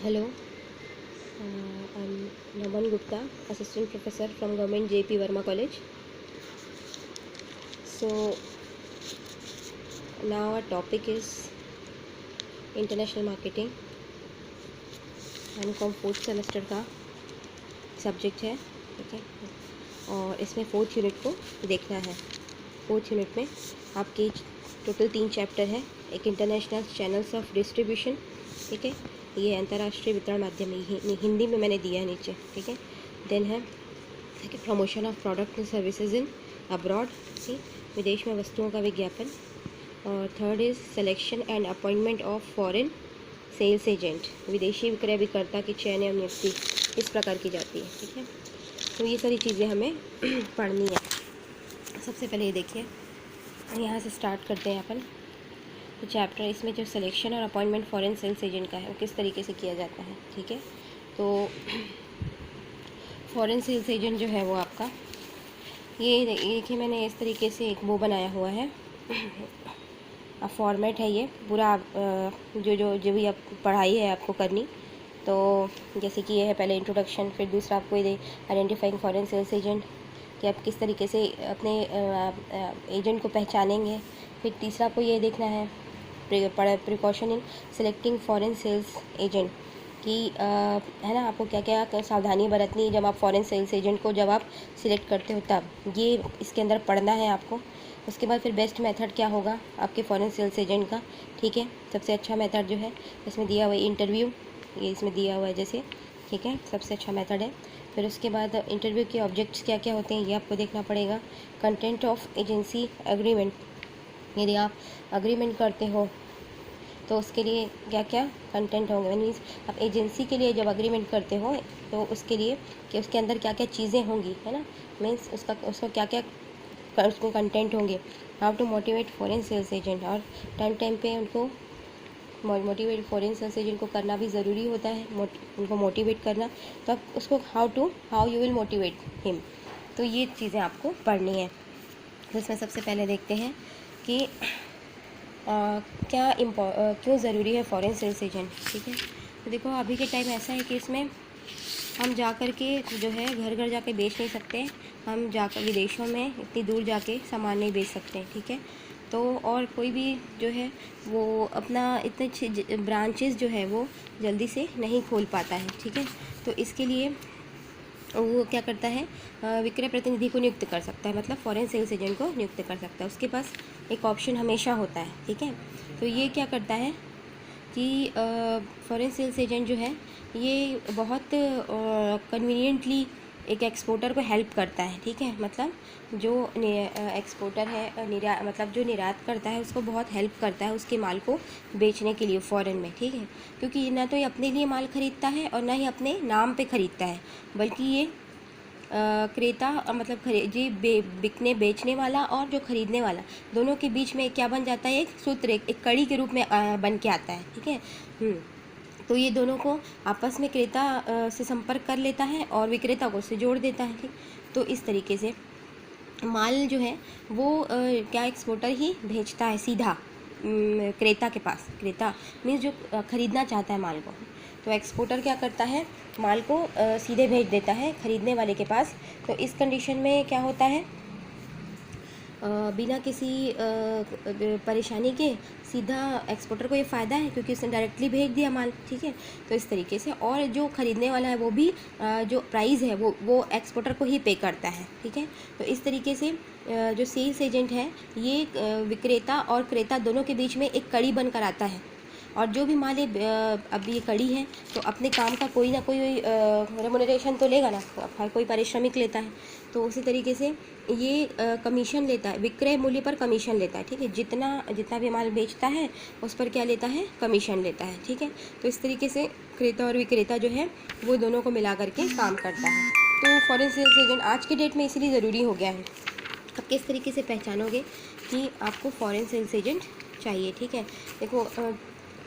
Hello, I'm Naman Gupta, Assistant Professor from Government J.P. Verma College. So now our topic is International Marketing M com fourth semester का subject है, ठीक है। और इसमें fourth unit को देखना है। फोर्थ यूनिट में आपके टोटल 3 चैप्टर है। एक इंटरनेशनल चैनल्स ऑफ डिस्ट्रीब्यूशन, ठीक है, ये अंतर्राष्ट्रीय वितरण माध्यम हिंदी में मैंने दिया है नीचे, ठीक है। देन है promotion of product and services in abroad, ठीक, विदेश में वस्तुओं का विज्ञापन। और third is selection and appointment of foreign sales agent, विदेशी विक्रय विक्रेता की चयन एवं नियुक्ति इस प्रकार की जाती है, ठीक है। तो ये सारी चीज़ें हमें पढ़नी है। सबसे पहले ये देखिए, यहाँ से स्टार्ट करते हैं अपन। तो चैप्टर इसमें जो सिलेक्शन और अपॉइंटमेंट फॉरेन सेल्स एजेंट का है वो किस तरीके से किया जाता है, ठीक है। तो फॉरेन सेल्स एजेंट जो है वो आपका ये देखिए, मैंने इस तरीके से एक वो बनाया हुआ है, फॉर्मेट है ये पूरा। जो भी आप पढ़ाई है आपको करनी, तो जैसे कि ये है पहले इंट्रोडक्शन, फिर दूसरा आपको ये आइडेंटिफाइंग फॉरेन सेल्स एजेंट कि आप किस तरीके से अपने एजेंट को पहचानेंगे। फिर तीसरा आपको ये देखना है precaution in selecting foreign sales agent कि है ना, आपको क्या क्या सावधानी बरतनी है जब आप फॉरेन सेल्स एजेंट को जब आप सिलेक्ट करते हो, तब ये इसके अंदर पढ़ना है आपको। उसके बाद फिर बेस्ट मेथड क्या होगा आपके फॉरेन सेल्स एजेंट का, ठीक है। सबसे अच्छा मेथड जो है इसमें दिया हुआ है इंटरव्यू, ये इसमें दिया हुआ है जैसे, ठीक है, सबसे अच्छा मेथड है। फिर उसके बाद इंटरव्यू के ऑब्जेक्ट्स क्या क्या होते हैं ये आपको देखना पड़ेगा। कंटेंट ऑफ एजेंसी एग्रीमेंट, यदि आप अग्रीमेंट करते हो तो उसके लिए क्या क्या कंटेंट होंगे, मीन्स आप एजेंसी के लिए जब अग्रीमेंट करते हो तो उसके लिए कि उसके अंदर क्या क्या चीज़ें होंगी, है ना, मीन्स उसको क्या क्या उसमें कंटेंट होंगे। How to motivate foreign sales agent, और टाइम टाइम पे उनको मोटिवेट फॉरेन सेल्स एजेंट को करना भी ज़रूरी होता है, उनको मोटिवेट करना। तो आप उसको how you will motivate him, तो ये चीज़ें आपको पढ़नी है। तो इसमें सबसे पहले देखते हैं कि क्यों ज़रूरी है फॉरेन सेल्स एजेंट, ठीक है। तो देखो अभी के टाइम ऐसा है कि इसमें हम जा कर के जो है घर घर जाके बेच नहीं सकते, हम जाकर विदेशों में इतनी दूर जाके सामान नहीं बेच सकते, ठीक है। तो और कोई भी जो है वो अपना इतने अच्छे ब्रांचेस जो है वो जल्दी से नहीं खोल पाता है, ठीक है। तो इसके लिए वो क्या करता है, विक्रय प्रतिनिधि को नियुक्त कर सकता है, मतलब फॉरेन सेल्स एजेंट को नियुक्त कर सकता है। उसके पास एक ऑप्शन हमेशा होता है, ठीक है। तो ये क्या करता है कि फॉरेन सेल्स एजेंट जो है ये बहुत कन्वीनियंटली एक एक्सपोर्टर को हेल्प करता है, ठीक है। मतलब जो एक्सपोर्टर है मतलब जो निर्यात करता है उसको बहुत हेल्प करता है उसके माल को बेचने के लिए फ़ॉरेन में, ठीक है। क्योंकि ना तो ये अपने लिए माल खरीदता है और ना ही अपने नाम पे खरीदता है, बल्कि ये क्रेता मतलब बिकने बेचने वाला और जो खरीदने वाला दोनों के बीच में क्या बन जाता है, एक सूत्र, एक कड़ी के रूप में बन के आता है, ठीक है। तो ये दोनों को आपस में क्रेता से संपर्क कर लेता है और विक्रेता को उससे जोड़ देता है, ठीक। तो इस तरीके से माल जो है वो क्या एक्सपोर्टर ही भेजता है सीधा क्रेता के पास। क्रेता मीन्स जो खरीदना चाहता है माल को, तो एक्सपोर्टर क्या करता है, माल को सीधे भेज देता है खरीदने वाले के पास। तो इस कंडीशन में क्या होता है, बिना किसी परेशानी के सीधा एक्सपोर्टर को ये फ़ायदा है क्योंकि उसने डायरेक्टली भेज दिया माल, ठीक है। तो इस तरीके से, और जो ख़रीदने वाला है वो भी जो प्राइस है वो एक्सपोर्टर को ही पे करता है, ठीक है। तो इस तरीके से जो सेल्स एजेंट है ये विक्रेता और क्रेता दोनों के बीच में एक कड़ी बनकर आता है। और जो भी माल अब ये कड़ी है तो अपने काम का कोई ना कोई रेमुनरेशन तो लेगा ना, हर कोई पारिश्रमिक लेता है। तो उसी तरीके से ये कमीशन लेता है, विक्रय मूल्य पर कमीशन लेता है, ठीक है। जितना भी माल बेचता है उस पर क्या लेता है, कमीशन लेता है, ठीक है। तो इस तरीके से क्रेता और विक्रेता जो है वो दोनों को मिला करके काम करता है। तो फॉरेन सेल्स एजेंट आज की डेट में इसीलिए ज़रूरी हो गया है। आप किस तरीके से पहचानोगे कि आपको फॉरेन सेल्स एजेंट चाहिए, ठीक है। देखो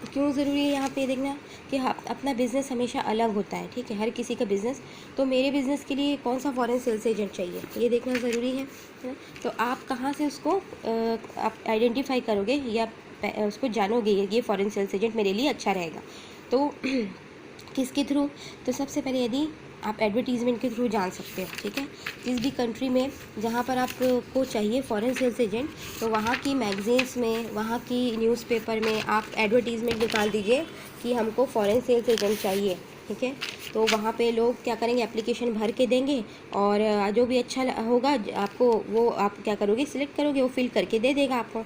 क्यों ज़रूरी है यहाँ पे देखना कि अपना बिज़नेस हमेशा अलग होता है, ठीक है, हर किसी का बिज़नेस। तो मेरे बिज़नेस के लिए कौन सा फॉरेन सेल्स एजेंट चाहिए ये देखना ज़रूरी है ना। तो आप कहाँ से उसको आप आइडेंटिफाई करोगे या उसको जानोगे ये फॉरेन सेल्स एजेंट मेरे लिए अच्छा रहेगा। तो किसके थ्रू? तो सबसे पहले यदि आप एडवर्टीज़मेंट के थ्रू जान सकते हो, ठीक है। जिस भी कंट्री में जहाँ पर आपको चाहिए फॉरेन सेल्स एजेंट, तो वहाँ की मैगजीन्स में, वहाँ की न्यूज़पेपर में आप एडवर्टीज़मेंट निकाल दीजिए कि हमको फॉरेन सेल्स एजेंट चाहिए, ठीक है। तो वहाँ पे लोग क्या करेंगे, एप्लीकेशन भर के देंगे और जो भी अच्छा होगा आपको, वो आप क्या करोगे, सिलेक्ट करोगे, वो फिल करके दे देगा आपको।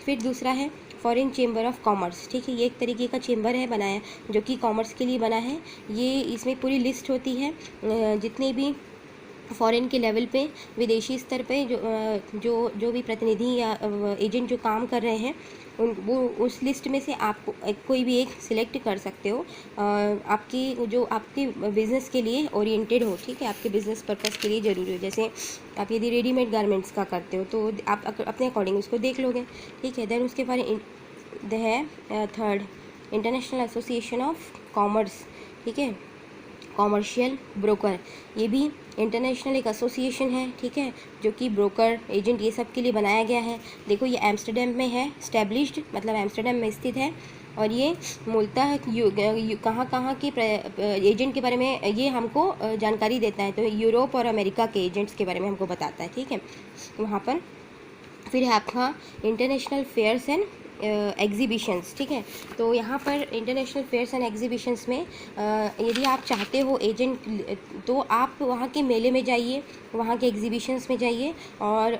फिर दूसरा है फॉरेन चेम्बर ऑफ कॉमर्स, ठीक है। ये एक तरीके का चेम्बर है बनाया, जो कि कॉमर्स के लिए बना है। ये इसमें पूरी लिस्ट होती है जितने भी फॉरेन के लेवल पे, विदेशी स्तर पे जो भी प्रतिनिधि या एजेंट जो काम कर रहे हैं, वो उस लिस्ट में से आप कोई भी एक सिलेक्ट कर सकते हो, आपकी जो आपके बिज़नेस के लिए ओरिएंटेड हो, ठीक है, आपके बिज़नेस पर्पज़ के लिए ज़रूरी हो। जैसे आप यदि रेडीमेड गारमेंट्स का करते हो तो आप अपने अकॉर्डिंग उसको देख लोगे, ठीक है। देन उसके बाद है third, international association of commerce, ठीक है, कॉमर्शियल ब्रोकर। ये भी इंटरनेशनल एक एसोसिएशन है, ठीक है, जो कि ब्रोकर, एजेंट, ये सब के लिए बनाया गया है। देखो ये एम्स्टर्डम में है स्टैब्लिश्ड, मतलब एम्स्टर्डम में स्थित है। और ये मूलतः कहाँ के एजेंट के बारे में ये हमको जानकारी देता है, तो यूरोप और अमेरिका के एजेंट्स के बारे में हमको बताता है, ठीक है, वहाँ पर। फिर है आपका इंटरनेशनल फेयर्स एंड एग्जीबिशंस, ठीक है। तो यहाँ पर इंटरनेशनल फेयर्स एंड एग्जीबिशंस में यदि आप चाहते हो एजेंट, तो आप वहाँ के मेले में जाइए, वहाँ के एग्जीबिशंस में जाइए और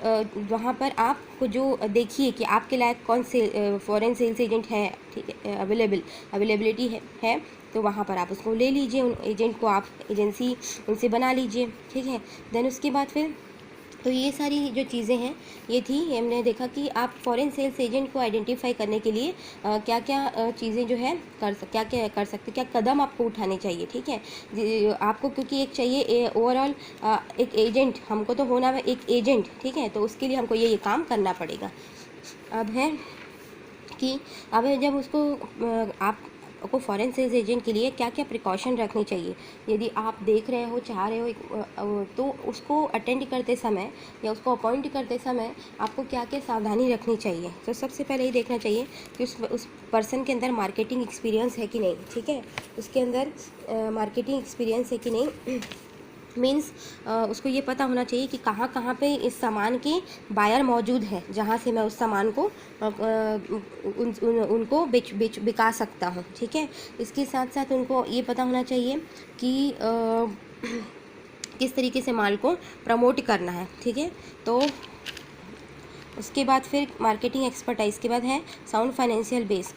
वहाँ पर आप जो देखिए कि आपके लायक कौन से फॉरेन सेल्स एजेंट है, ठीक है, अवेलेबिलिटी है, तो वहाँ पर आप उसको ले लीजिए, उन एजेंट को आप एजेंसी उनसे बना लीजिए, ठीक है। देन उसके बाद फिर तो ये सारी जो चीज़ें हैं ये थी, हमने देखा कि आप फॉरेन सेल्स एजेंट को आइडेंटिफाई करने के लिए क्या क्या चीज़ें जो है क्या क्या कर सकते, क्या कदम आपको उठाने चाहिए, ठीक है। आपको क्योंकि एक चाहिए ओवरऑल एक एजेंट, हमको तो होना है एक एजेंट, ठीक है, तो उसके लिए हमको ये काम करना पड़ेगा। अब है कि अब जब उसको आपको फॉरेन सेल्स एजेंट के लिए क्या क्या प्रिकॉशन रखनी चाहिए, यदि आप देख रहे हो, चाह रहे हो, तो उसको अटेंड करते समय या उसको अपॉइंट करते समय आपको क्या क्या सावधानी रखनी चाहिए। तो सबसे पहले ये देखना चाहिए कि उस पर्सन के अंदर मार्केटिंग एक्सपीरियंस है कि नहीं, ठीक है, उसके अंदर मार्केटिंग एक्सपीरियंस है कि नहीं, मीन्स उसको ये पता होना चाहिए कि कहाँ कहाँ पे इस सामान के बायर मौजूद है, जहाँ से मैं उस सामान को उनको बिका सकता हूँ, ठीक है। इसके साथ साथ उनको ये पता होना चाहिए कि किस तरीके से माल को प्रमोट करना है, ठीक है। तो उसके बाद फिर मार्केटिंग एक्सपर्टाइज के बाद है साउंड फाइनेंशियल बेस,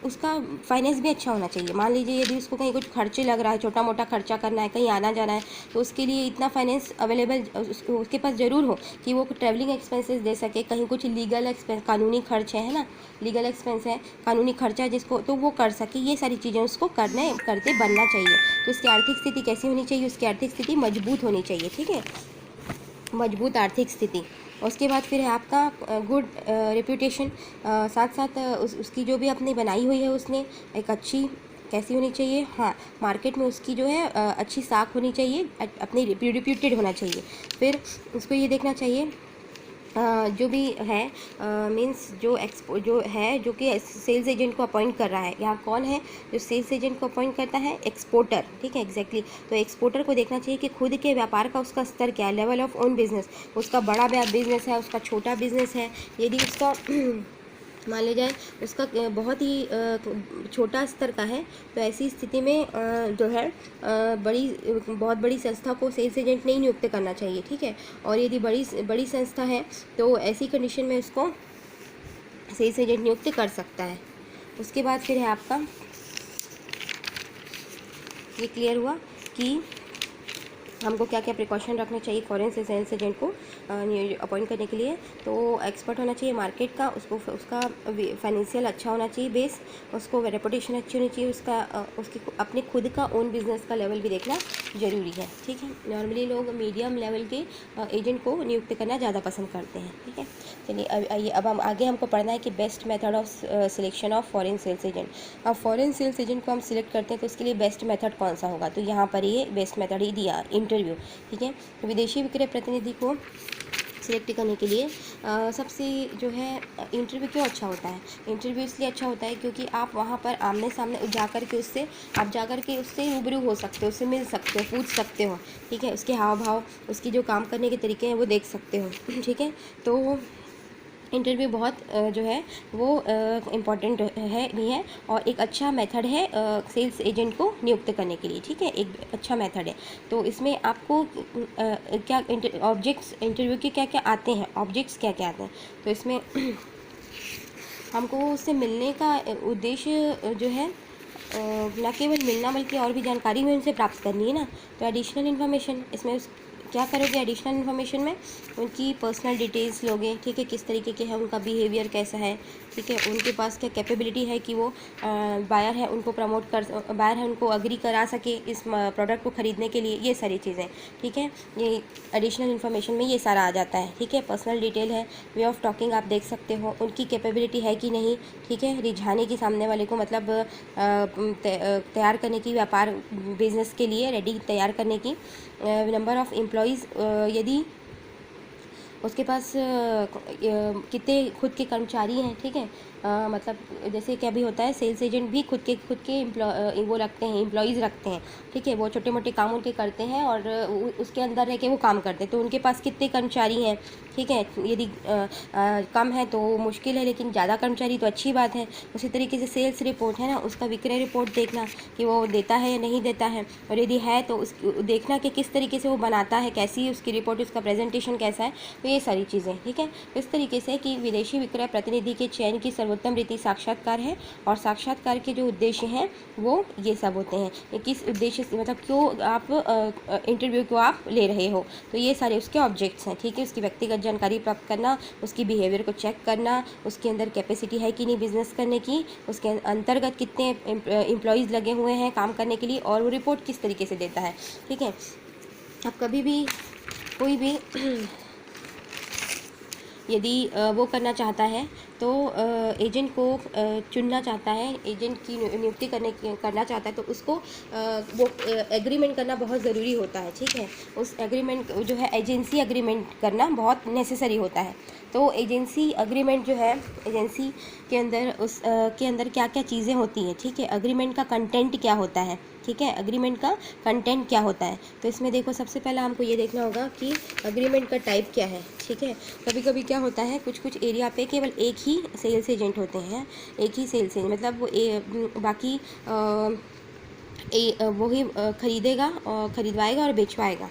उसका फाइनेंस भी अच्छा होना चाहिए। मान लीजिए यदि उसको कहीं कुछ खर्चे लग रहा है, छोटा मोटा खर्चा करना है, कहीं आना जाना है, तो उसके लिए इतना फाइनेंस अवेलेबल उसके पास ज़रूर हो कि वो ट्रैवलिंग एक्सपेंसेस दे सके, कहीं कुछ लीगल एक्सपेंस, कानूनी खर्च है ना, लीगल एक्सपेंस है, कानूनी खर्चा जिसको, तो वो कर सके। ये सारी चीज़ें उसको करते बनना चाहिए। तो उसकी आर्थिक स्थिति कैसी होनी चाहिए, उसकी आर्थिक स्थिति मजबूत होनी चाहिए, ठीक है, मजबूत आर्थिक स्थिति। उसके बाद फिर है आपका गुड रेप्यूटेशन, साथ साथ उसकी जो भी अपनी बनाई हुई है उसने एक अच्छी कैसी होनी चाहिए, हाँ, मार्केट में उसकी जो है अच्छी साख होनी चाहिए, अपनी रिप्यूटेड होना चाहिए। फिर उसको ये देखना चाहिए जो भी है मीन्स जो है जो कि सेल्स एजेंट को अपॉइंट कर रहा है, यहाँ कौन है जो सेल्स एजेंट को अपॉइंट करता है, एक्सपोर्टर, ठीक है, एग्जैक्टली। तो एक्सपोर्टर को देखना चाहिए कि खुद के व्यापार का उसका स्तर क्या है, लेवल ऑफ ओन बिजनेस, उसका बड़ा बिजनेस है, उसका छोटा बिजनेस है। यदि उसका मान लिया जाए उसका बहुत ही छोटा स्तर का है, तो ऐसी स्थिति में जो है बहुत बड़ी संस्था को सेल्स एजेंट नहीं नियुक्त करना चाहिए, ठीक है। और यदि बड़ी संस्था है तो ऐसी कंडीशन में उसको सेल्स एजेंट नियुक्त कर सकता है। उसके बाद फिर है आपका ये क्लियर हुआ कि हमको क्या क्या प्रिकॉशन रखने चाहिए फॉरेन से सेल्स एजेंट को अपॉइंट करने के लिए। तो एक्सपर्ट होना चाहिए मार्केट का, उसका फाइनेंशियल अच्छा होना चाहिए बेस, उसको रेपुटेशन अच्छी होनी चाहिए, उसकी अपने खुद का ओन बिजनेस का लेवल भी देखना ज़रूरी है, ठीक है। नॉर्मली लोग मीडियम लेवल के एजेंट को नियुक्त करना ज़्यादा पसंद करते हैं, ठीक है। चलिए अब हम आगे हमको पढ़ना है कि best method of selection of foreign sales agent. अब फॉरेन सेल्स एजेंट को हम सिलेक्ट करते हैं तो उसके लिए बेस्ट मेथड कौन सा होगा, तो यहाँ पर ये बेस्ट मेथड ही दिया, इंटरव्यू, ठीक है। तो विदेशी विक्रय प्रतिनिधि को सिलेक्ट करने के लिए सबसे जो है इंटरव्यू क्यों अच्छा होता है। इंटरव्यू इसलिए अच्छा होता है क्योंकि आप वहाँ पर आमने सामने जाकर के उससे रूबरू हो सकते हो, उससे मिल सकते हो, पूछ सकते हो, ठीक है। उसके हाव भाव, उसकी जो काम करने के तरीके हैं वो देख सकते हो, ठीक है। तो इंटरव्यू बहुत जो है वो इम्पॉर्टेंट है भी है और एक अच्छा मेथड है सेल्स एजेंट को नियुक्त करने के लिए, ठीक है। एक अच्छा मेथड है। तो इसमें आपको क्या ऑब्जेक्ट्स इंटरव्यू के क्या क्या आते हैं, ऑब्जेक्ट्स क्या क्या आते हैं। तो इसमें हमको उससे मिलने का उद्देश्य जो है न केवल मिलना बल्कि और भी जानकारी भी उनसे प्राप्त करनी है ना। तो एडिशनल इन्फॉर्मेशन इसमें क्या करोगे, एडिशनल इन्फॉर्मेशन में उनकी पर्सनल डिटेल्स लोगे, ठीक है। किस तरीके के हैं, उनका बिहेवियर कैसा है, ठीक है। उनके पास क्या कैपेबिलिटी है कि वो बायर है उनको प्रमोट कर, बायर है उनको अग्री करा सके इस प्रोडक्ट को ख़रीदने के लिए, ये सारी चीज़ें, ठीक है। ये एडिशनल इन्फॉर्मेशन में ये सारा आ जाता है, ठीक है। पर्सनल डिटेल है, वे ऑफ टॉकिंग आप देख सकते हो, उनकी कैपेबिलिटी है कि नहीं, ठीक है। रिझाने की सामने वाले को, मतलब तैयार करने की, व्यापार बिजनेस के लिए रेडी तैयार करने की। नंबर ऑफ़ एम्प्लॉयज़, यदि उसके पास कितने खुद के कर्मचारी हैं, ठीक है। मतलब जैसे क्या भी होता है, सेल्स एजेंट भी खुद के वो रखते हैं, एम्प्लॉयज़ रखते हैं, ठीक है। वो छोटे मोटे काम उनके करते हैं और उसके अंदर रह के वो काम करते हैं। तो उनके पास कितने कर्मचारी हैं, ठीक है। यदि कम है तो मुश्किल है, लेकिन ज़्यादा कर्मचारी तो अच्छी बात है। उसी तरीके से सेल्स रिपोर्ट है ना, उसका विक्रय रिपोर्ट देखना कि वो देता है या नहीं देता है, और यदि है तो उस देखना कि किस तरीके से वो बनाता है, कैसी उसकी रिपोर्ट, उसका प्रेजेंटेशन कैसा है। तो ये सारी चीज़ें, ठीक है। इस तरीके से कि विदेशी विक्रय प्रतिनिधि के चयन की सर्वोत्तम रीति साक्षात्कार है, और साक्षात्कार के जो उद्देश्य हैं वो ये सब होते हैं। किस उद्देश्य से, मतलब क्यों आप इंटरव्यू को आप ले रहे हो, तो ये सारे उसके ऑब्जेक्ट्स हैं, ठीक है। उसकी व्यक्तिगत जानकारी प्राप्त करना, उसकी बिहेवियर को चेक करना, उसके अंदर कैपेसिटी है कि नहीं बिजनेस करने की, उसके अंतर्गत कितने एम्प्लॉयज़ लगे हुए हैं काम करने के लिए, और वो रिपोर्ट किस तरीके से देता है, ठीक है। आप कभी भी कोई भी यदि वो करना चाहता है तो एजेंट को चुनना चाहता है, एजेंट की नियुक्ति करना चाहता है, तो उसको वो एग्रीमेंट करना बहुत ज़रूरी होता है, ठीक है। उस एग्रीमेंट जो है, एजेंसी एग्रीमेंट करना बहुत नेसेसरी होता है। तो एजेंसी एग्रीमेंट जो है, एजेंसी के अंदर के अंदर क्या क्या चीज़ें होती हैं, ठीक है। एग्रीमेंट का कंटेंट क्या होता है, ठीक है। एग्रीमेंट का कंटेंट क्या होता है, तो इसमें देखो सबसे पहला हमको ये देखना होगा कि एग्रीमेंट का टाइप क्या है, ठीक है। कभी कभी क्या होता है, कुछ कुछ एरिया पे केवल एक ही सेल्स एजेंट होते हैं, एक ही सेल्स एजेंट, मतलब वो बाकी वही खरीदेगा और खरीदवाएगा और बेचवाएगा।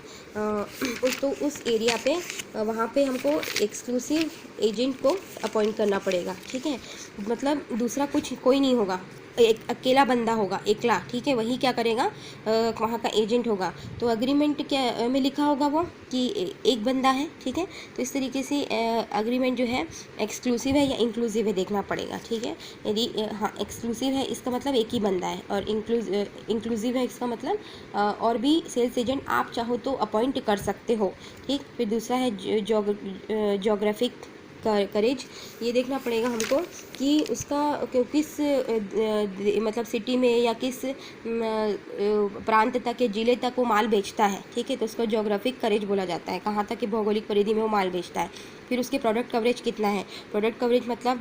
तो उस एरिया पे वहाँ पे हमको एक्सक्लूसिव एजेंट को अपॉइंट करना पड़ेगा, ठीक है। मतलब दूसरा कोई नहीं होगा, एक अकेला बंदा होगा, एकला, ठीक है। वही क्या करेगा, वहाँ का एजेंट होगा। तो एग्रीमेंट क्या में लिखा होगा वो कि एक बंदा है, ठीक है। तो इस तरीके से एग्रीमेंट जो है एक्सक्लूसिव है या इंक्लूसिव है देखना पड़ेगा, ठीक है। यदि हाँ एक्सक्लूसिव है इसका मतलब एक ही बंदा है, और इंक्लूसिव है इसका मतलब और भी सेल्स एजेंट आप चाहो तो अपॉइंट कर सकते हो, ठीक। फिर दूसरा है जोग्राफिक करेज, ये देखना पड़ेगा हमको कि उसका किस मतलब सिटी में या किस प्रांत तक या ज़िले तक वो माल बेचता है, ठीक है। तो उसको ज्योग्राफिक करेज बोला जाता है, कहाँ तक की भौगोलिक परिधि में वो माल बेचता है। फिर उसके प्रोडक्ट कवरेज कितना है, प्रोडक्ट कवरेज मतलब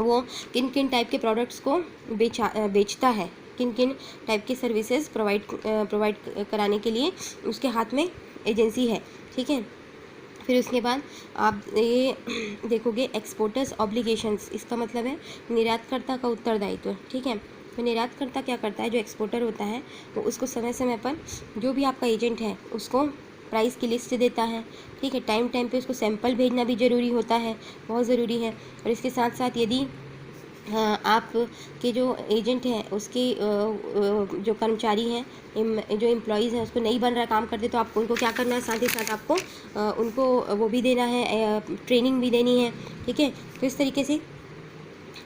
वो किन किन टाइप के प्रोडक्ट्स को बेचता है, किन किन टाइप की सर्विसेज प्रोवाइड कराने के लिए उसके हाथ में एजेंसी है, ठीक है। फिर उसके बाद आप ये देखोगे एक्सपोर्टर्स ऑब्लिगेशंस, इसका मतलब है निर्यातकर्ता का उत्तरदायित्व, ठीक है। तो निर्यातकर्ता क्या करता है, जो एक्सपोर्टर होता है वो उसको समय समय पर जो भी आपका एजेंट है उसको प्राइस की लिस्ट देता है, ठीक है। टाइम टाइम पे उसको सैंपल भेजना भी ज़रूरी होता है, बहुत ज़रूरी है। और इसके साथ साथ यदि आप के जो एजेंट हैं उसके जो कर्मचारी हैं, जो एम्प्लॉयज़ हैं, उसको नहीं बन रहा काम करते, तो आपको उनको क्या करना है, साथ ही साथ आपको उनको वो भी देना है, ट्रेनिंग भी देनी है, ठीक है। तो इस तरीके से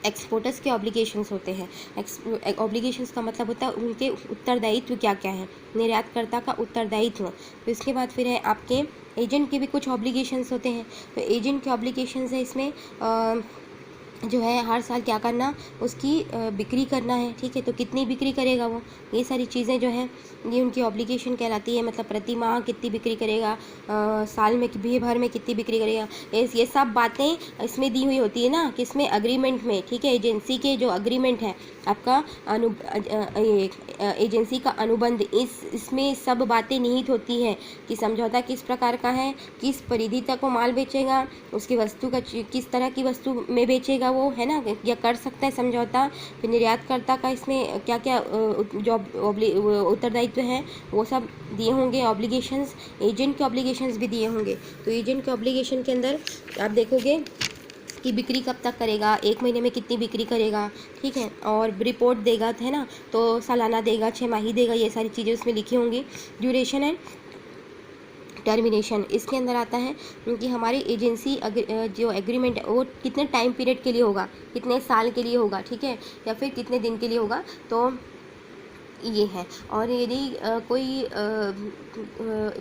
एक्सपोर्टर्स के ऑब्लिगेशंस होते हैं। ऑब्लिगेशंस का मतलब होता है उनके उत्तरदायित्व क्या क्या है, निर्यातकर्ता का उत्तरदायित्व। तो इसके बाद फिर है आपके एजेंट के भी कुछ ऑब्लिगेशंस होते हैं। तो एजेंट के ऑब्लिगेशंस है इसमें जो है हर साल क्या करना, उसकी बिक्री करना है, ठीक है। तो कितनी बिक्री करेगा वो, ये सारी चीज़ें जो हैं ये उनकी ऑब्लिगेशन कहलाती है। मतलब प्रति माह कितनी बिक्री करेगा, साल में भर में कितनी बिक्री करेगा, ये सब बातें इसमें दी हुई होती है ना, किसमें, अग्रीमेंट में, ठीक है। एजेंसी के जो अग्रीमेंट है आपका एजेंसी का अनुबंध, इसमें सब बातें निहित होती हैं कि समझौता किस प्रकार का है, किस परिधि तक वो माल बेचेगा, उसकी वस्तु का किस तरह की वस्तु में बेचेगा वो, है ना, या कर सकता है समझौता। फिर निर्यातकर्ता का इसमें क्या क्या जो उत्तरदायित्व है वो सब दिए होंगे, ऑब्लिगेशंस। एजेंट के ऑब्लिगेशंस भी दिए होंगे। तो एजेंट के ऑब्लिगेशन के अंदर आप देखोगे कि बिक्री कब तक करेगा, 1 महीने में कितनी बिक्री करेगा, ठीक है। और रिपोर्ट देगा, है ना, तो सालाना देगा, 6 माही देगा, ये सारी चीज़ें उसमें लिखी होंगी। ड्यूरेशन एंड टर्मिनेशन इसके अंदर आता है कि हमारी एजेंसी जो एग्रीमेंट है वो कितने टाइम पीरियड के लिए होगा, कितने साल के लिए होगा, ठीक है, या फिर कितने दिन के लिए होगा, तो ये है। और यदि कोई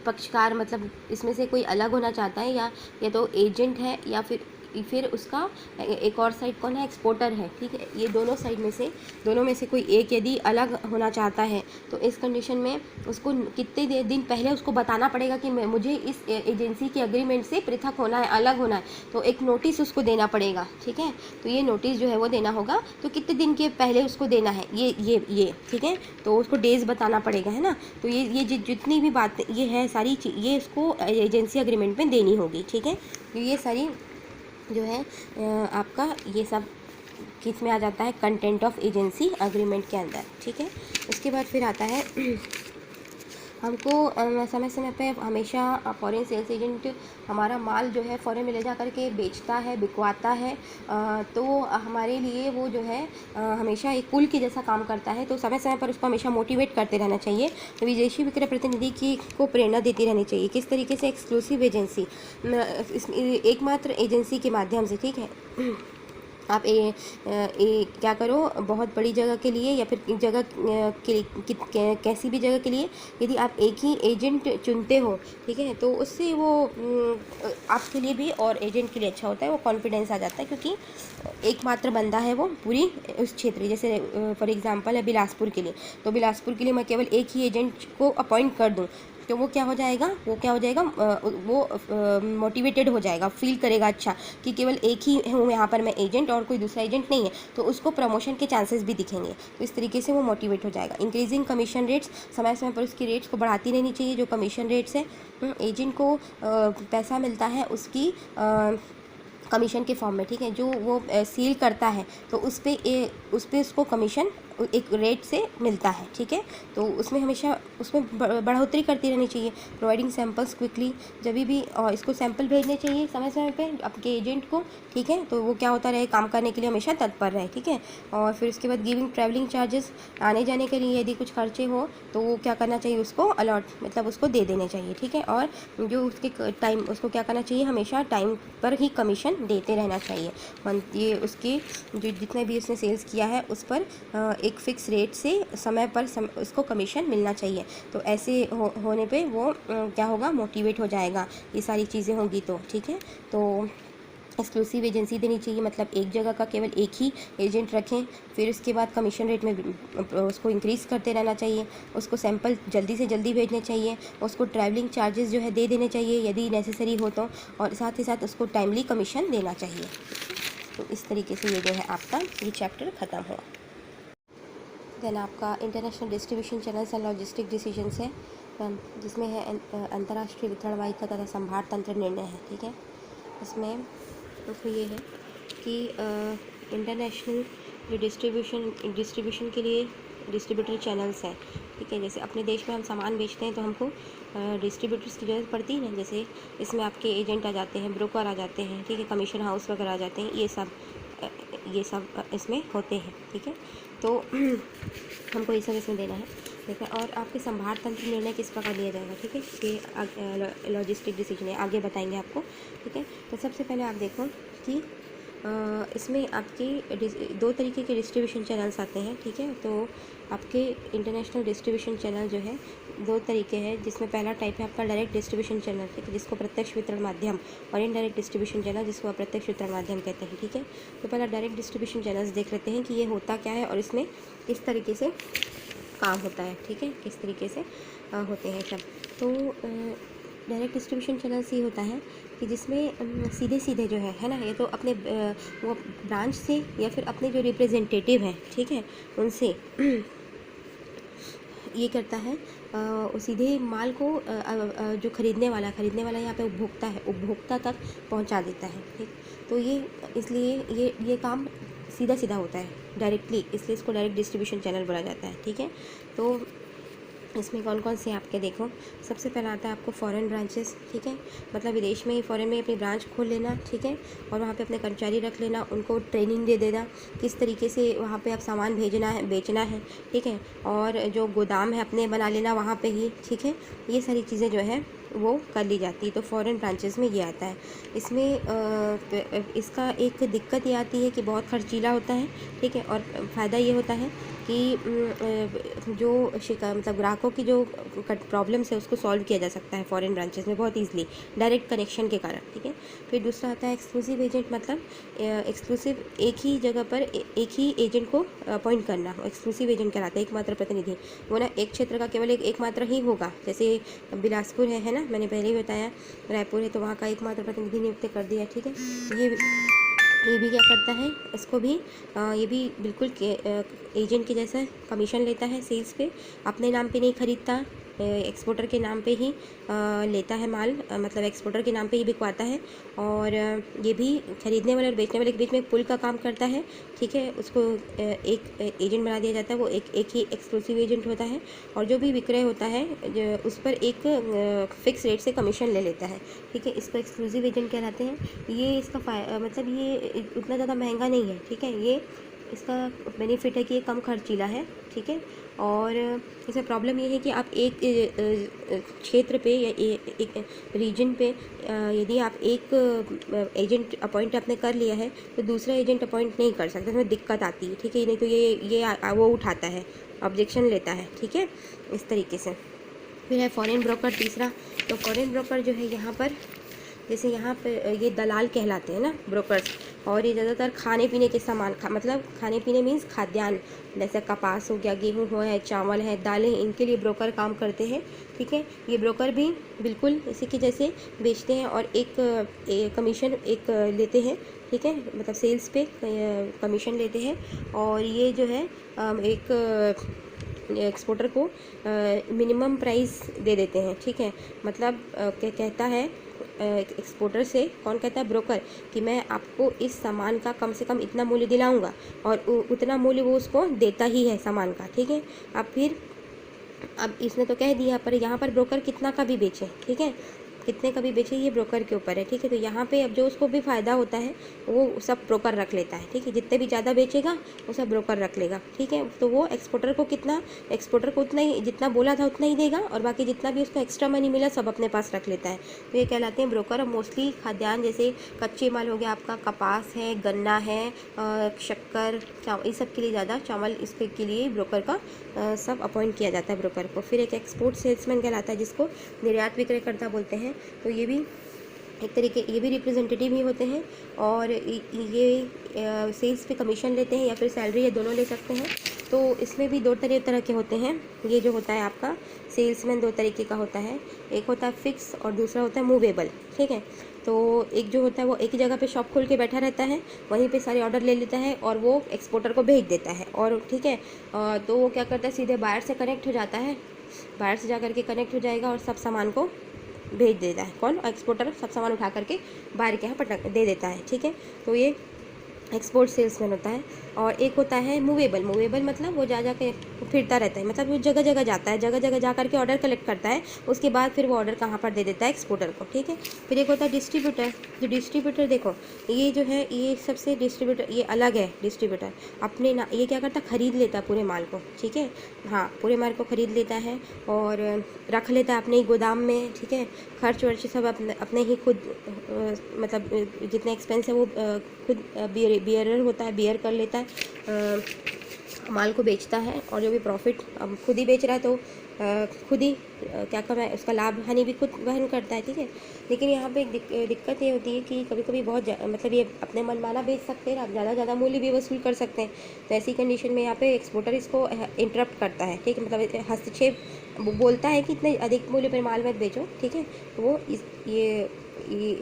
पक्षकार, मतलब इसमें से कोई अलग होना चाहता है, या तो एजेंट है या फिर उसका एक और साइड कौन है, एक्सपोर्टर है, ठीक है। ये दोनों में से कोई एक यदि अलग होना चाहता है, तो इस कंडीशन में उसको कितने दिन पहले उसको बताना पड़ेगा कि मुझे इस एजेंसी के एग्रीमेंट से पृथक होना है, अलग होना है। तो एक नोटिस उसको देना पड़ेगा, ठीक है। तो ये नोटिस जो है वो देना होगा, तो कितने दिन के पहले उसको देना है, ये ठीक है। तो उसको डेज बताना पड़ेगा, है ना। तो ये जितनी भी बातें ये है सारी ये उसको एजेंसी एग्रीमेंट में देनी होगी, ठीक है। तो ये सारी जो है आपका ये सब किस में आ जाता है, कंटेंट ऑफ एजेंसी एग्रीमेंट के अंदर, ठीक है। उसके बाद फिर आता है हमको समय समय पे हमेशा फॉरेन सेल्स एजेंट हमारा माल जो है फॉरेन में ले जा करके बेचता है, बिकवाता है, तो हमारे लिए वो जो है हमेशा एक पुल के जैसा काम करता है। तो समय समय पर उसको हमेशा मोटिवेट करते रहना चाहिए। तो विदेशी विक्रय प्रतिनिधि को प्रेरणा देती रहनी चाहिए। किस तरीके से, एक्सक्लूसिव एजेंसी, एकमात्र एजेंसी के माध्यम से, ठीक है। आप क्या करो, बहुत बड़ी जगह के लिए या फिर जगह कैसी भी जगह के लिए यदि आप एक ही एजेंट चुनते हो, ठीक है, तो उससे वो आपके लिए भी और एजेंट के लिए अच्छा होता है। वो कॉन्फिडेंस आ जाता है, क्योंकि एकमात्र बंदा है वो पूरी उस क्षेत्र। जैसे फॉर एग्जांपल है बिलासपुर के लिए, तो बिलासपुर के लिए मैं केवल एक ही एजेंट को अपॉइंट कर दूँ, तो वो क्या हो जाएगा, वो मोटिवेटेड हो जाएगा, फील करेगा अच्छा कि केवल एक ही हूँ यहाँ पर मैं एजेंट, और कोई दूसरा एजेंट नहीं है। तो उसको प्रमोशन के चांसेस भी दिखेंगे। तो इस तरीके से वो मोटिवेट हो जाएगा। इंक्रीजिंग कमीशन रेट्स, समय समय पर उसकी रेट्स को बढ़ाती रहनी चाहिए। जो कमीशन रेट्स है, एजेंट को पैसा मिलता है उसकी कमीशन के फॉर्म में, ठीक है। जो वो सील करता है तो उस पर उसको कमीशन एक रेट से मिलता है, ठीक है। तो उसमें हमेशा उसमें बढ़ोतरी करती रहनी चाहिए। प्रोवाइडिंग सैम्पल्स क्विकली, जब भी इसको सैंपल भेजने चाहिए समय समय पे आपके एजेंट को, ठीक है। तो वो क्या होता रहे, काम करने के लिए हमेशा तत्पर रहे, ठीक है। और फिर उसके बाद गिविंग ट्रैवलिंग चार्जेस, आने जाने के लिए यदि कुछ खर्चे हो तो वो क्या करना चाहिए, उसको अलॉट, मतलब उसको दे देने चाहिए, ठीक है। और जो उसके टाइम, उसको क्या करना चाहिए, हमेशा टाइम पर ही कमीशन देते रहना चाहिए। ये उसकी जो जितने भी उसने सेल्स किया है उस पर एक फ़िक्स रेट से समय पर उसको कमीशन मिलना चाहिए। तो ऐसे होने पे वो क्या होगा, मोटिवेट हो जाएगा। ये सारी चीज़ें होंगी तो, ठीक है। तो एक्सक्लूसिव एजेंसी देनी चाहिए, मतलब एक जगह का केवल एक ही एजेंट रखें। फिर उसके बाद कमीशन रेट में उसको इंक्रीज़ करते रहना चाहिए। उसको सैंपल जल्दी से जल्दी भेजने चाहिए। उसको ट्रैवलिंग चार्जेस जो है दे देने चाहिए यदि नेसेसरी हो तो, और साथ ही साथ उसको टाइमली कमीशन देना चाहिए। तो इस तरीके से ये जो है आपका ये चैप्टर ख़त्म हुआ। देन आपका international distribution channels and logistic decisions है, जिसमें है अंतर्राष्ट्रीय वितरण वाहिका तथा संभार तंत्र निर्णय है, ठीक है। इसमें ये है कि इंटरनेशनल जो डिस्ट्रीब्यूशन के लिए डिस्ट्रीब्यूटर चैनल्स हैं, ठीक है। जैसे अपने देश में हम सामान बेचते हैं तो हमको डिस्ट्रीब्यूटर्स की ज़रूरत पड़ती है ना। जैसे इसमें आपके एजेंट आ जाते हैं, ब्रोकर आ जाते हैं, ठीक है, कमीशन हाउस वगैरह आ जाते हैं, ये सब इसमें होते हैं, ठीक है। तो हमको ये सब इसमें देना है, ठीक है। और आपके संभार तंत्र निर्णय किस प्रकार लिया जाएगा, ठीक है, ये लॉजिस्टिक डिसीजन है, आगे बताएंगे आपको, ठीक है। तो सबसे पहले आप देखो कि इसमें आपकी दो तरीके के डिस्ट्रीब्यूशन चैनल्स आते हैं, ठीक है। तो आपके इंटरनेशनल डिस्ट्रीब्यूशन चैनल जो है दो तरीके हैं, जिसमें पहला टाइप है आपका डायरेक्ट डिस्ट्रीब्यूशन चैनल, ठीक है, जिसको प्रत्यक्ष वितरण माध्यम, और इनडायरेक्ट डिस्ट्रीब्यूशन चैनल जिसको अप्रत्यक्ष वितरण माध्यम कहते हैं, ठीक है। तो पहला डायरेक्ट डिस्ट्रीब्यूशन चैनल्स देख लेते हैं कि ये होता क्या है और इसमें किस तरीके से काम होता है, ठीक है, किस तरीके से होते हैं सब। तो डायरेक्ट डिस्ट्रीब्यूशन चैनल्स ये होता है कि जिसमें सीधे सीधे जो है ना, ये तो अपने वो ब्रांच से या फिर अपने जो रिप्रेजेंटेटिव हैं, ठीक है, उनसे ये करता है सीधे माल को जो खरीदने वाला यहाँ पे उपभोक्ता तक पहुंचा देता है, ठीक। तो ये इसलिए ये काम सीधा सीधा होता है डायरेक्टली, इसलिए इसको डायरेक्ट डिस्ट्रीब्यूशन चैनल बोला जाता है, ठीक है। तो इसमें कौन कौन से आपके देखो, सबसे पहला आता है आपको फॉरेन ब्रांचेस, ठीक है, मतलब विदेश में, फॉरेन में अपनी ब्रांच खोल लेना, ठीक है, और वहाँ पे अपने कर्मचारी रख लेना, उनको ट्रेनिंग दे देना किस तरीके से वहाँ पे आप सामान भेजना है, बेचना है, ठीक है, और जो गोदाम है अपने बना लेना वहाँ पे ही, ठीक है। ये सारी चीज़ें जो है वो कर ली जाती है। तो फॉरेन ब्रांचेस में ये आता है। इसमें इसका एक दिक्कत ये आती है कि बहुत खर्चीला होता है, ठीक है, और फ़ायदा ये होता है कि जो मतलब ग्राहकों की जो प्रॉब्लम्स है उसको सॉल्व किया जा सकता है फॉरेन ब्रांचेस में बहुत ईजिली, डायरेक्ट कनेक्शन के कारण, ठीक है। फिर दूसरा आता है एक्सक्लूसिव एजेंट, मतलब एक्सक्लूसिव एक ही जगह पर एक ही एजेंट को अपॉइंट करना, एक्सक्लूसिव एजेंट कहलाता है, एकमात्र प्रतिनिधि। वो ना एक क्षेत्र का केवल एकमात्र ही होगा, जैसे बिलासपुर है ना, मैंने पहले ही बताया, रायपुर है तो वहाँ का एकमात्र प्रतिनिधि नियुक्त कर दिया, ठीक है। ये भी क्या करता है, इसको भी ये भी बिल्कुल एजेंट के जैसा कमीशन लेता है सेल्स पे, अपने नाम पे नहीं खरीदता, एक्सपोर्टर के नाम पे ही लेता है माल, मतलब एक्सपोर्टर के नाम पे ही बिकवाता है, और ये भी खरीदने वाले और बेचने वाले के बीच में पुल का काम करता है, ठीक है। उसको एक एजेंट बना दिया जाता है, वो एक ही एक्सक्लूसिव एजेंट होता है, और जो भी विक्रय होता है उस पर एक फिक्स रेट से कमीशन ले लेता है, ठीक है। इसको एक्सक्लूसिव एजेंट कहलाते हैं। ये इसका मतलब ये उतना ज़्यादा महंगा नहीं है, ठीक है। ये इसका बेनिफिट है कि ये कम खर्चीला है, ठीक है। और इसमें प्रॉब्लम ये है कि आप एक क्षेत्र पे या एक रीजन पे यदि आप एक एजेंट अपॉइंट आपने कर लिया है तो दूसरा एजेंट अपॉइंट नहीं कर सकते, इसमें दिक्कत आती है, ठीक है। नहीं तो ये वो उठाता है, ऑब्जेक्शन लेता है, ठीक है, इस तरीके से। फिर है फॉरेन ब्रोकर तीसरा। तो फॉरेन ब्रोकर जो है यहाँ पर, जैसे यहाँ पे ये दलाल कहलाते हैं ना ब्रोकर्स, और ये ज़्यादातर खाने पीने के सामान मतलब खाने पीने मीन्स खाद्यान्न, जैसे कपास हो गया, गेहूँ हो है, चावल है, दालें, इनके लिए ब्रोकर काम करते हैं, ठीक है। ये ब्रोकर भी बिल्कुल इसी के जैसे बेचते हैं और एक कमीशन लेते हैं, ठीक है, मतलब सेल्स पे कमीशन लेते हैं। और ये जो है एक एक्सपोर्टर को मिनिमम प्राइस दे देते हैं, ठीक है। मतलब कहता है एक्सपोर्टर से, कौन कहता है, ब्रोकर, कि मैं आपको इस सामान का कम से कम इतना मूल्य दिलाऊंगा, और उतना मूल्य वो उसको देता ही है सामान का, ठीक है। अब इसने तो कह दिया, पर यहाँ पर ब्रोकर कितना का भी बेचे, ठीक है, कितने का भी बेचे ये ब्रोकर के ऊपर है, ठीक है। तो यहाँ पे अब जो उसको भी फ़ायदा होता है वो सब ब्रोकर रख लेता है, ठीक है। जितने भी ज़्यादा बेचेगा वो सब ब्रोकर रख लेगा, ठीक है। तो वो एक्सपोर्टर को उतना ही, जितना बोला था उतना ही देगा, और बाकी जितना भी उसको एक्स्ट्रा मनी मिला सब अपने पास रख लेता है। तो ये कहलाते हैं ब्रोकर। और मोस्टली खाद्यान्न, जैसे कच्चे माल हो गया आपका, कपास है, गन्ना है, शक्कर, चावल, इस सब के लिए ज़्यादा चावल, इसके के लिए ब्रोकर का सब अपॉइंट किया जाता है ब्रोकर को। फिर एक एक्सपोर्ट सेल्समैन कहलाता है, जिसको निर्यात विक्रयकर्ता बोलते हैं। तो ये भी एक तरीके, ये भी रिप्रेजेंटेटिव ही होते हैं, और ये सेल्स पे कमीशन लेते हैं या फिर सैलरी, ये दोनों ले सकते हैं। तो इसमें भी दो तरह के होते हैं। ये जो होता है आपका सेल्समैन दो तरीके का होता है, एक होता है फिक्स और दूसरा होता है मूवेबल, ठीक है। तो एक जो होता है वो एक ही जगह पे शॉप खोल के बैठा रहता है, वहीं पे सारे ऑर्डर ले लेता है और वो एक्सपोर्टर को भेज देता है, और ठीक है। तो वो क्या करता है, सीधे बायर से कनेक्ट हो जाता है, बायर से जा करके कनेक्ट हो जाएगा और सब सामान को भेज देता है। कौन, एक्सपोर्टर सब सामान उठा करके बाहर के यहाँ पटक दे देता है, ठीक है। तो ये एक्सपोर्ट सेल्समैन होता है। और एक होता है मूवेबल। मूवेबल मतलब वो जा के फिरता रहता है, मतलब वो जगह जगह जाता है, जगह जगह जा करके ऑर्डर कलेक्ट करता है, उसके बाद फिर वो ऑर्डर कहाँ पर दे देता है, एक्सपोर्टर को, ठीक है। फिर एक होता है डिस्ट्रीब्यूटर। जो डिस्ट्रीब्यूटर देखो, ये जो है ये सबसे डिस्ट्रीब्यूटर ये अलग है। डिस्ट्रीब्यूटर अपने ना ये क्या करता है, खरीद लेता है पूरे माल को, ठीक है। हाँ, पूरे माल को खरीद लेता है और रख लेता है अपने ही गोदाम में, ठीक है। खर्च वर्च सब अपने ही खुद मतलब जितने एक्सपेंस है वो खुद बियरर होता है, बियर कर लेता है, माल को बेचता है। और जो भी प्रॉफिट अब खुद ही बेच रहा है तो खुद ही क्या कर रहा है, उसका लाभ हानि भी खुद वहन करता है, ठीक है। लेकिन यहाँ पे एक दिक्कत ये होती है कि कभी कभी बहुत मतलब ये अपने मनमाना बेच सकते हैं, ज़्यादा ज़्यादा मूल्य भी वसूल कर सकते हैं। तो ऐसी कंडीशन में यहाँ पे एक्सपोर्टर इसको इंटरप्ट करता है, ठीक है। मतलब हस्तक्षेप बोलता है कि इतने अधिक मूल्य पर माल मत बेचो, ठीक है। तो वो ये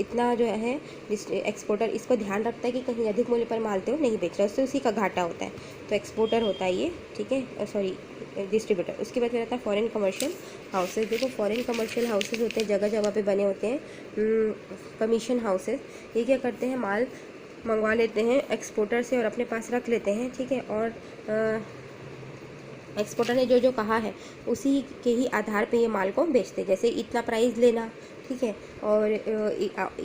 इतना जो है एक्सपोर्टर इसको ध्यान रखता है कि कहीं अधिक मूल्य पर माल तो नहीं बेच रहा, उससे उसी का घाटा होता है। तो एक्सपोर्टर होता है ये, ठीक है, सॉरी डिस्ट्रीब्यूटर। उसके बाद फिर आता है फॉरेन कमर्शियल हाउसेज। देखो फॉरेन कमर्शियल हाउसेज होते हैं, जगह जगह पे बने होते हैं कमीशन हाउसेज। ये क्या करते हैं, माल मंगवा लेते हैं एक्सपोर्टर से और अपने पास रख लेते हैं, ठीक है। और एक्सपोर्टर ने जो जो कहा है उसी के ही आधार पे ये माल को बेचते हैं, जैसे इतना प्राइस लेना, ठीक है, और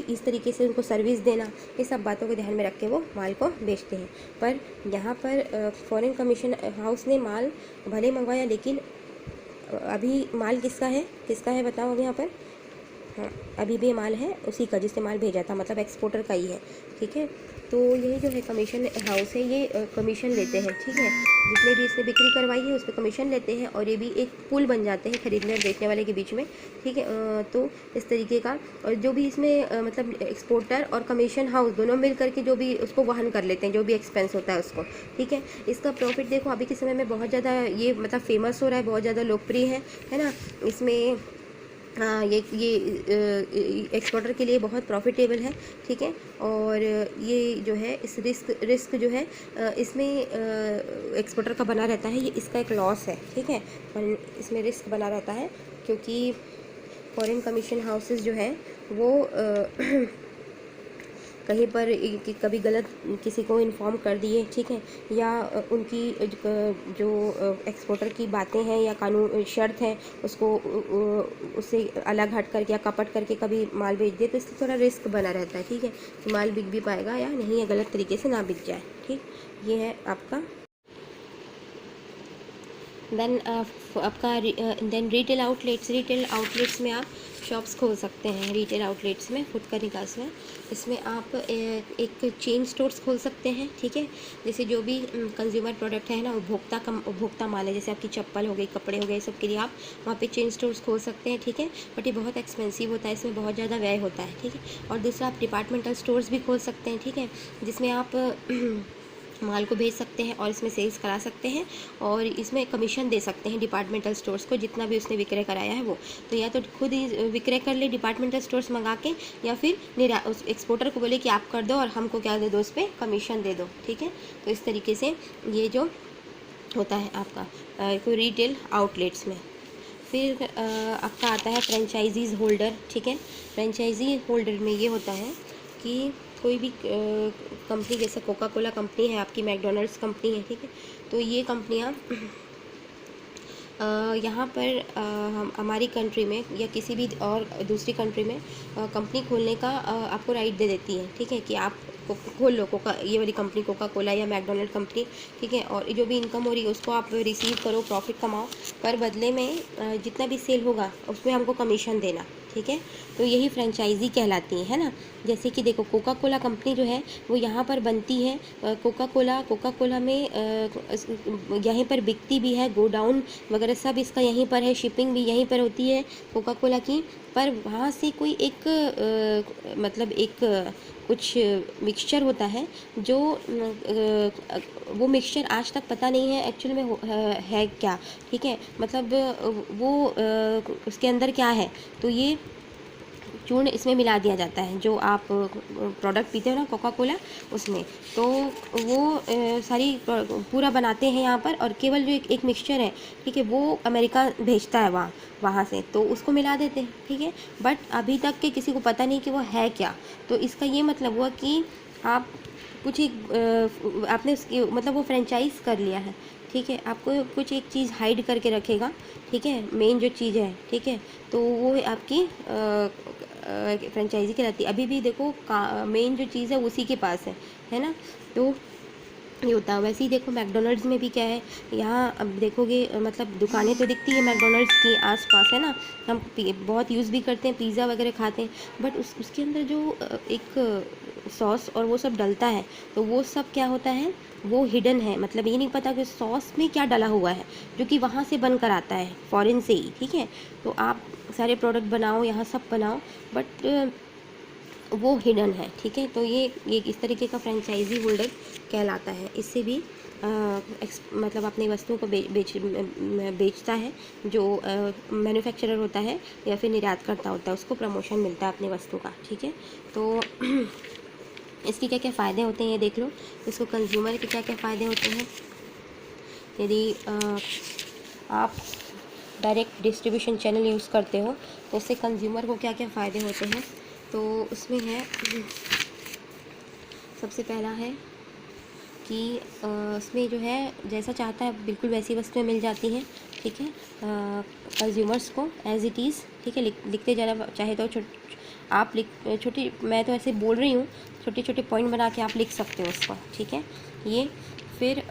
इस तरीके से उनको सर्विस देना, ये सब बातों को ध्यान में रख के वो माल को बेचते हैं। पर यहाँ पर फॉरेन कमीशन हाउस ने माल भले मंगवाया, लेकिन अभी माल किसका है बताओ अब यहाँ पर। हाँ, अभी भी माल है उसी का जिससे माल भेजा था, मतलब एक्सपोर्टर का ही है, ठीक है। तो यही जो है कमीशन हाउस है, ये कमीशन लेते हैं, ठीक है। जितने भी इसने बिक्री करवाई है उस पर कमीशन लेते हैं, और ये भी एक पुल बन जाते हैं खरीदने और बेचने वाले के बीच में, ठीक है। तो इस तरीके का, और जो भी इसमें मतलब एक्सपोर्टर और कमीशन हाउस दोनों मिल करके जो भी उसको वहन कर लेते हैं, जो भी एक्सपेंस होता है उसको, ठीक है। इसका प्रॉफिट देखो अभी के समय में बहुत ज़्यादा ये मतलब फेमस हो रहा है, बहुत ज़्यादा लोकप्रिय है ना। इसमें हाँ, ये एक्सपोर्टर के लिए बहुत प्रॉफिटेबल है, ठीक है। और ये जो है इस रिस्क जो है इसमें एक्सपोर्टर का बना रहता है, ये इसका एक लॉस है, ठीक है। और इसमें रिस्क बना रहता है क्योंकि फॉरेन कमीशन हाउसेस जो है वो कहीं पर कि कभी गलत किसी को इन्फॉर्म कर दिए, ठीक है, या उनकी जो एक्सपोर्टर की बातें हैं या कानून शर्त है उसको उससे अलग हट करके या कपट करके कभी माल बेच दिए, तो इससे थोड़ा रिस्क बना रहता है, ठीक है, कि माल बिक भी पाएगा या नहीं, या गलत तरीके से ना बिक जाए, ठीक। ये है आपका। देन आपका देन रिटेल आउटलेट्स में आप शॉप्स खोल सकते हैं। रिटेल आउटलेट्स में खुद का निकास में, इसमें आप एक चेन स्टोर्स खोल सकते हैं, ठीक है। जैसे जो भी कंज्यूमर प्रोडक्ट है ना, उपभोक्ता माल है, जैसे आपकी चप्पल हो गई, कपड़े हो गए, सब के लिए आप वहाँ पे चेन स्टोर्स खोल सकते हैं, ठीक है। बट ये बहुत एक्सपेंसिव होता है, इसमें बहुत ज़्यादा व्यय होता है, ठीक है। और दूसरा आप डिपार्टमेंटल स्टोर्स भी खोल सकते हैं, ठीक है, जिसमें आप माल को भेज सकते हैं और इसमें सेल्स करा सकते हैं, और इसमें कमीशन दे सकते हैं डिपार्टमेंटल स्टोर्स को, जितना भी उसने विक्रय कराया है वो। तो या तो खुद ही विक्रय कर ले डिपार्टमेंटल स्टोर्स मंगा के, या फिर उस एक्सपोर्टर को बोले कि आप कर दो और हमको क्या दे दो, उस पर कमीशन दे दो, ठीक है। तो इस तरीके से ये जो होता है आपका कोई रिटेल आउटलेट्स में। फिर आपका आता है फ्रेंचाइजीज़ होल्डर, ठीक है। फ्रेंचाइजी होल्डर में ये होता है कि कोई भी कंपनी, जैसे कोका कोला कंपनी है आपकी, मैकडोनल्ड्स कंपनी है, ठीक है। तो ये कंपनियाँ यहाँ पर हम हमारी कंट्री में या किसी भी और दूसरी कंट्री में कंपनी खोलने का आपको राइट दे देती है, ठीक है, कि आप खोल लो ये वाली कंपनी, कोका कोला या मैकडोनल्ड कंपनी, ठीक है। और जो भी इनकम हो रही है उसको आप रिसीव करो, प्रॉफिट कमाओ, पर बदले में जितना भी सेल होगा उसमें हमको कमीशन देना, ठीक है। तो यही फ्रेंचाइजी कहलाती है ना। जैसे कि देखो कोका कोला कंपनी जो है वो यहाँ पर बनती है, कोका कोला में यहीं पर बिकती भी है, गोडाउन वगैरह सब इसका यहीं पर है, शिपिंग भी यहीं पर होती है कोका कोला की। पर वहाँ से कोई एक मतलब एक कुछ मिक्सचर होता है जो वो मिक्सचर आज तक पता नहीं है एक्चुअल में है क्या, ठीक है। मतलब वो उसके अंदर क्या है, तो ये चूर्ण इसमें मिला दिया जाता है, जो आप प्रोडक्ट पीते हो ना कोका कोला उसमें, तो वो सारी पूरा बनाते हैं यहाँ पर, और केवल जो एक मिक्सचर है, ठीक है, वो अमेरिका भेजता है वहाँ से, तो उसको मिला देते हैं, ठीक है। बट अभी तक के किसी को पता नहीं कि वो है क्या। तो इसका ये मतलब हुआ कि आप कुछ एक आपने उसकी मतलब वो फ्रेंचाइज कर लिया है, ठीक है, आपको कुछ एक चीज़ हाइड करके रखेगा, ठीक है, मेन जो चीज़ है, ठीक है, तो वो आपकी फ्रेंचाइजी कहलाती है। अभी भी देखो मेन जो चीज़ है उसी के पास है ना। तो ये होता है। वैसे ही देखो मैकडोनल्ड्स में भी क्या है, यहाँ अब देखोगे मतलब दुकानें तो दिखती है मैकडोनल्ड्स की आसपास, है ना, हम बहुत यूज़ भी करते हैं, पिज़्ज़ा वगैरह खाते हैं, बट उसके अंदर जो एक सॉस और वो सब डलता है, तो वो सब क्या होता है, वो हिडन है, मतलब ये नहीं पता कि सॉस में क्या डला हुआ है, जो कि वहाँ से बनकर आता है फॉरेन से ही, ठीक है। तो आप सारे प्रोडक्ट बनाओ, यहाँ सब बनाओ, बट वो हिडन है, ठीक है। तो ये इस तरीके का फ्रेंचाइजी होल्डर कहलाता है। इससे भी मतलब अपनी वस्तुओं को बेचता है, जो मैन्युफैक्चरर होता है या फिर निर्यात करता होता है, उसको प्रमोशन मिलता है अपनी वस्तु का, ठीक है। तो इसके क्या क्या फ़ायदे होते हैं ये देख लो, इसको कंज्यूमर के क्या क्या फ़ायदे होते हैं। यदि आप डायरेक्ट डिस्ट्रीब्यूशन चैनल यूज़ करते हो तो उससे कंज्यूमर को क्या क्या फ़ायदे होते हैं, तो उसमें है सबसे पहला है कि उसमें जो है जैसा चाहता है बिल्कुल वैसी वस्तुएं मिल जाती हैं, ठीक है, कंज्यूमर्स को एज इट इज़, ठीक है। लिखते जाना चाहे तो आप छोटी, मैं तो ऐसे बोल रही हूँ, छोटे छोटे पॉइंट बना के आप लिख सकते हो उसको, ठीक है। ये फिर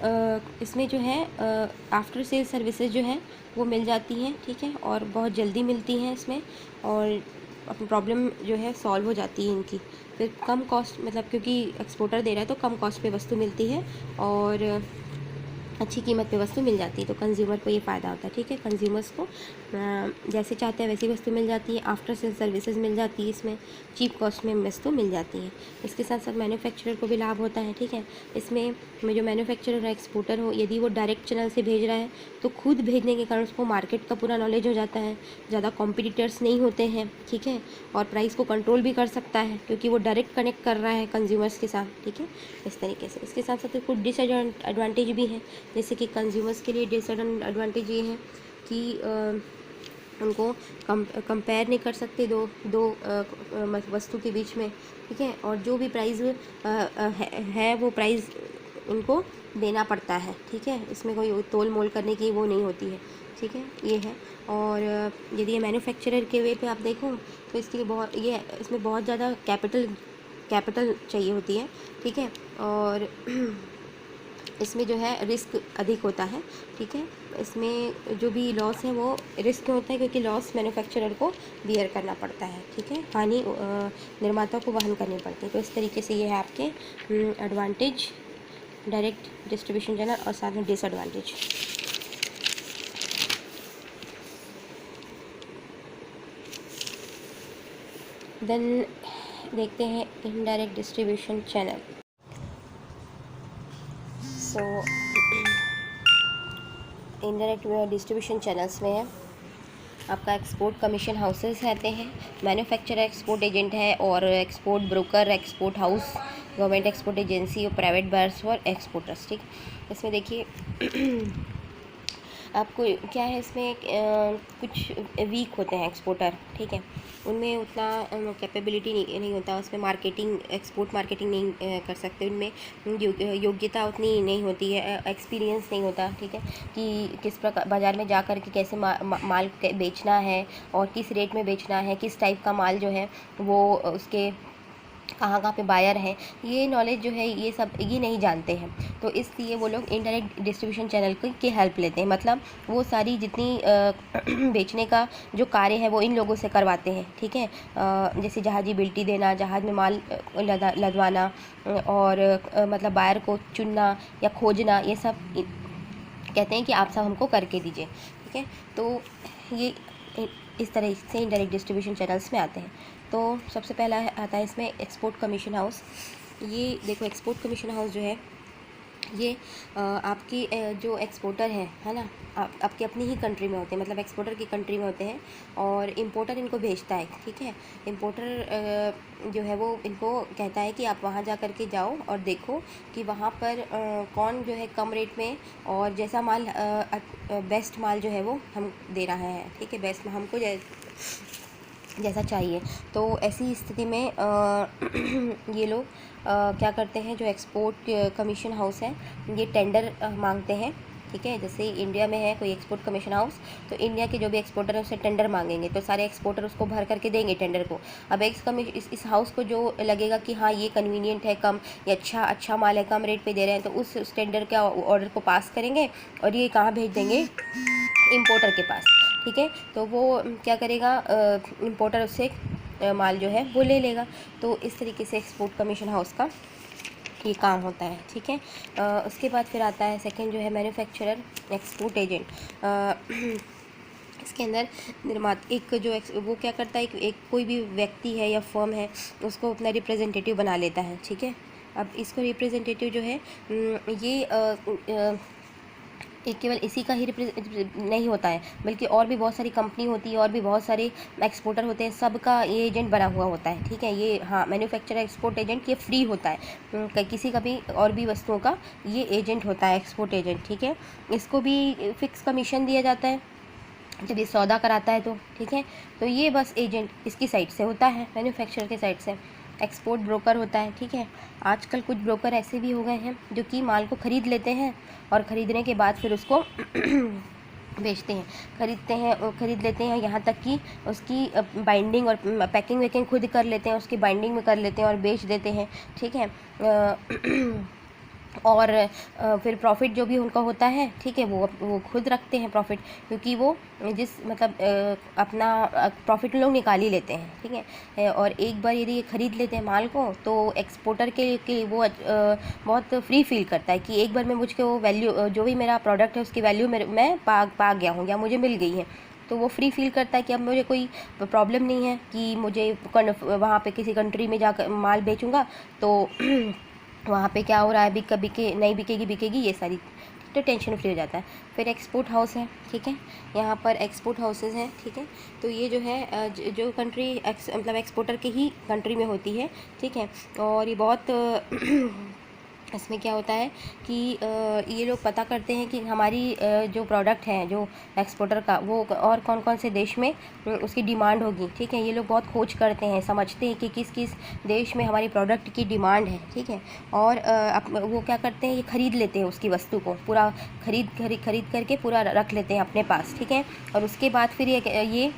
इसमें जो है आफ्टर सेल सर्विसेज जो है वो मिल जाती हैं, ठीक है, और बहुत जल्दी मिलती हैं इसमें, और अपनी प्रॉब्लम जो है सॉल्व हो जाती है इनकी। फिर कम कॉस्ट, मतलब क्योंकि एक्सपोर्टर दे रहा है तो कम कॉस्ट पे वस्तु मिलती है और अच्छी कीमत पे वस्तु मिल जाती है, तो कंज्यूमर को ये फ़ायदा होता है, ठीक है। कंज्यूमर्स को जैसे चाहते हैं वैसी वस्तु मिल जाती है, आफ्टर सेल सर्विसेज मिल जाती है, इसमें चीप कॉस्ट में वस्तु मिल जाती है। इसके साथ साथ मैन्युफैक्चरर को भी लाभ होता है, ठीक है। इसमें जो मैन्युफैक्चरर है, एक्सपोर्टर हो, यदि वो डायरेक्ट चैनल से भेज रहा है तो खुद भेजने के कारण उसको मार्केट का पूरा नॉलेज हो जाता है, ज़्यादा कॉम्पिटिटर्स नहीं होते हैं, ठीक है, और प्राइस को कंट्रोल भी कर सकता है क्योंकि वो डायरेक्ट कनेक्ट कर रहा है कंज्यूमर्स के साथ, ठीक है, इस तरीके से। इसके साथ साथ कुछ डिसएडवांटेज भी हैं, जैसे कि कंज्यूमर्स के लिए डिसएडवांटेज ये है कि उनको कंपेयर नहीं कर सकते दो वस्तु के बीच में, ठीक है, और जो भी प्राइस है वो प्राइस उनको देना पड़ता है, ठीक है, इसमें कोई तोल मोल करने की वो नहीं होती है, ठीक है, ये है। और यदि ये मैन्युफैक्चरर के वे पे आप देखो तो इसके लिए इसमें बहुत ज़्यादा कैपिटल चाहिए होती है, ठीक है, और इसमें जो है रिस्क अधिक होता है, ठीक है। इसमें जो भी लॉस है वो रिस्क होता है क्योंकि लॉस मैन्युफैक्चरर को बियर करना पड़ता है, ठीक है, हानि निर्माता को वहन करनी पड़ती है। तो इस तरीके से ये है आपके एडवांटेज डायरेक्ट डिस्ट्रीब्यूशन चैनल और साथ में डिसएडवांटेज। देन देखते हैं इनडायरेक्ट डिस्ट्रीब्यूशन चैनल। सो इनडायरेक्ट डिस्ट्रीब्यूशन चैनल्स में है आपका एक्सपोर्ट कमीशन हाउसेस रहते हैं, मैन्युफैक्चरर एक्सपोर्ट एजेंट है, और export broker, export house, government export agency और प्राइवेट बायर्स और एक्सपोर्टर्स, ठीक। इसमें देखिए आपको क्या है, इसमें कुछ वीक होते हैं एक्सपोर्टर, ठीक है, उनमें उतना कैपेबिलिटी नहीं होता, उसमें एक्सपोर्ट मार्केटिंग नहीं कर सकते, उनमें योग्यता उतनी नहीं होती है, एक्सपीरियंस नहीं होता, ठीक है, कि किस प्रकार बाज़ार में जा कर के कैसे माल बेचना है और किस रेट में बेचना है, किस टाइप का माल जो है वो उसके कहाँ पे बायर है, ये नॉलेज जो है ये सब ये नहीं जानते हैं। तो इसलिए वो लोग इनडायरेक्ट डिस्ट्रीब्यूशन चैनल की हेल्प लेते हैं, मतलब वो सारी जितनी बेचने का जो कार्य है वो इन लोगों से करवाते हैं, ठीक है। जैसे जहाजी बिल्टी देना, जहाज़ में माल लदवाना और मतलब बायर को चुनना या खोजना, ये सब कहते हैं कि आप सब हमको करके दीजिए, ठीक है। तो ये इस तरह से इनडायरेक्ट डिस्ट्रीब्यूशन चैनल्स में आते हैं। तो सबसे पहला आता है इसमें एक्सपोर्ट कमीशन हाउस। ये देखो एक्सपोर्ट कमीशन हाउस जो है ये आपकी जो एक्सपोर्टर है ना, आपकी अपनी ही कंट्री में होते हैं, मतलब एक्सपोर्टर की कंट्री में होते हैं और इंपोर्टर इनको भेजता है, ठीक है। इंपोर्टर जो है वो इनको कहता है कि आप वहाँ जा कर के जाओ और देखो कि वहाँ पर कौन जो है कम रेट में और जैसा माल बेस्ट माल जो है वो हम दे रहा है, ठीक है, बेस्ट हमको जैसा चाहिए। तो ऐसी स्थिति में ये लोग क्या करते हैं, जो एक्सपोर्ट कमीशन हाउस है ये टेंडर मांगते हैं, ठीक है। जैसे इंडिया में है कोई एक्सपोर्ट कमीशन हाउस, तो इंडिया के जो भी एक्सपोर्टर है उससे टेंडर मांगेंगे, तो सारे एक्सपोर्टर उसको भर करके देंगे टेंडर को। अब इस हाउस को जो लगेगा कि हाँ ये कन्वीनियंट है, कम या अच्छा माल है, कम रेट पे दे रहे हैं, तो उस टेंडर का ऑर्डर को पास करेंगे और ये कहाँ भेज देंगे, इम्पोर्टर के पास, ठीक है। तो वो क्या करेगा, इम्पोर्टर उससे माल जो है वो ले लेगा। तो इस तरीके से एक्सपोर्ट कमीशन हाउस का ये काम होता है, ठीक है। उसके बाद फिर आता है सेकंड जो है मैन्युफैक्चरर एक्सपोर्ट एजेंट। इसके अंदर निर्माता एक जो वो क्या करता है, एक कोई भी व्यक्ति है या फर्म है उसको अपना रिप्रेजेंटेटिव बना लेता है, ठीक है। अब इसको रिप्रेजेंटेटिव जो है ये एक केवल इसी का ही नहीं होता है, बल्कि और भी बहुत सारी कंपनी होती है और भी बहुत सारे एक्सपोर्टर होते हैं, सबका ये एजेंट बना हुआ होता है, ठीक है। ये हाँ मैन्युफैक्चरर एक्सपोर्ट एजेंट ये फ्री होता है, किसी का भी और भी वस्तुओं का ये एजेंट होता है, एक्सपोर्ट एजेंट, ठीक है। इसको भी फिक्स कमीशन दिया जाता है जब ये सौदा कराता है तो, ठीक है। तो ये बस एजेंट इसकी साइड से होता है, मैन्युफैक्चरर के साइड से। एक्सपोर्ट ब्रोकर होता है, ठीक है। आजकल कुछ ब्रोकर ऐसे भी हो गए हैं जो कि माल को ख़रीद लेते हैं और ख़रीदने के बाद फिर उसको बेचते हैं, ख़रीद लेते हैं, यहाँ तक कि उसकी बाइंडिंग और पैकिंग वैकिंग खुद कर लेते हैं, उसकी बाइंडिंग में कर लेते हैं और बेच देते हैं, ठीक है। और फिर प्रॉफिट जो भी उनका होता है, ठीक है, वो खुद रखते हैं प्रॉफिट, क्योंकि वो जिस मतलब अपना प्रॉफिट लोग निकाल ही लेते हैं, ठीक है। और एक बार यदि ये ख़रीद लेते हैं माल को, तो एक्सपोर्टर के वो बहुत फ्री फील करता है कि एक बार में मुझको वो वैल्यू जो भी मेरा प्रोडक्ट है उसकी वैल्यू मैं पा गया हूँ या मुझे मिल गई है। तो वो फ्री फील करता है कि अब मुझे कोई प्रॉब्लम नहीं है कि मुझे वहाँ पे किसी कंट्री में जाकर माल बेचूँगा तो वहाँ पे क्या हो रहा है, बिके नहीं बिकेगी ये सारी, तो टेंशन फ्री हो जाता है। फिर एक्सपोर्ट हाउस है, ठीक है। यहाँ पर एक्सपोर्ट हाउसेस हैं, ठीक है। तो ये जो है जो कंट्री मतलब एक्सपोर्टर की ही कंट्री में होती है, ठीक है। और ये बहुत इसमें क्या होता है कि ये लोग पता करते हैं कि हमारी जो प्रोडक्ट है जो एक्सपोर्टर का, वो और कौन कौन से देश में उसकी डिमांड होगी, ठीक है। ये लोग बहुत खोज करते हैं, समझते हैं कि किस किस देश में हमारी प्रोडक्ट की डिमांड है, ठीक है। और वो क्या करते हैं, ये ख़रीद लेते हैं उसकी वस्तु को, पूरा खरीद करके पूरा रख लेते हैं अपने पास, ठीक है। और उसके बाद फिर ये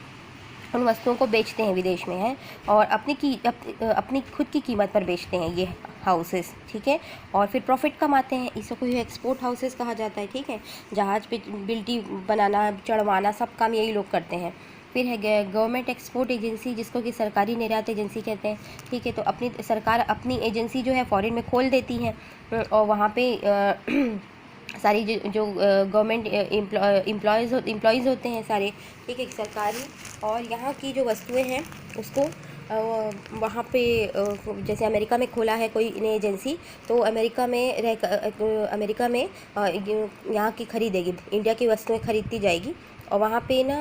उन वस्तुओं को बेचते हैं विदेश में, हैं, और अपनी खुद की कीमत पर बेचते हैं ये हाउसेस, ठीक है। और फिर प्रॉफिट कमाते हैं, इसको एक्सपोर्ट हाउसेस कहा जाता है, ठीक है। जहाज़ पे बिल्टी बनाना, चढ़वाना, सब काम यही लोग करते हैं। फिर है गवर्नमेंट एक्सपोर्ट एजेंसी, जिसको कि सरकारी निर्यात एजेंसी कहते हैं, ठीक है। तो अपनी सरकार अपनी एजेंसी जो है फॉरेन में खोल देती है और वहाँ पे सारी जो गवर्नमेंट एम्प्लॉयज़ होते हैं सारे, ठीक है, सरकारी, और यहाँ की जो वस्तुएं हैं उसको वहाँ पे जैसे अमेरिका में खोला है कोई नई एजेंसी, तो अमेरिका में यहाँ की ख़रीदेगी, इंडिया की वस्तुएं ख़रीदती जाएगी और वहाँ पे ना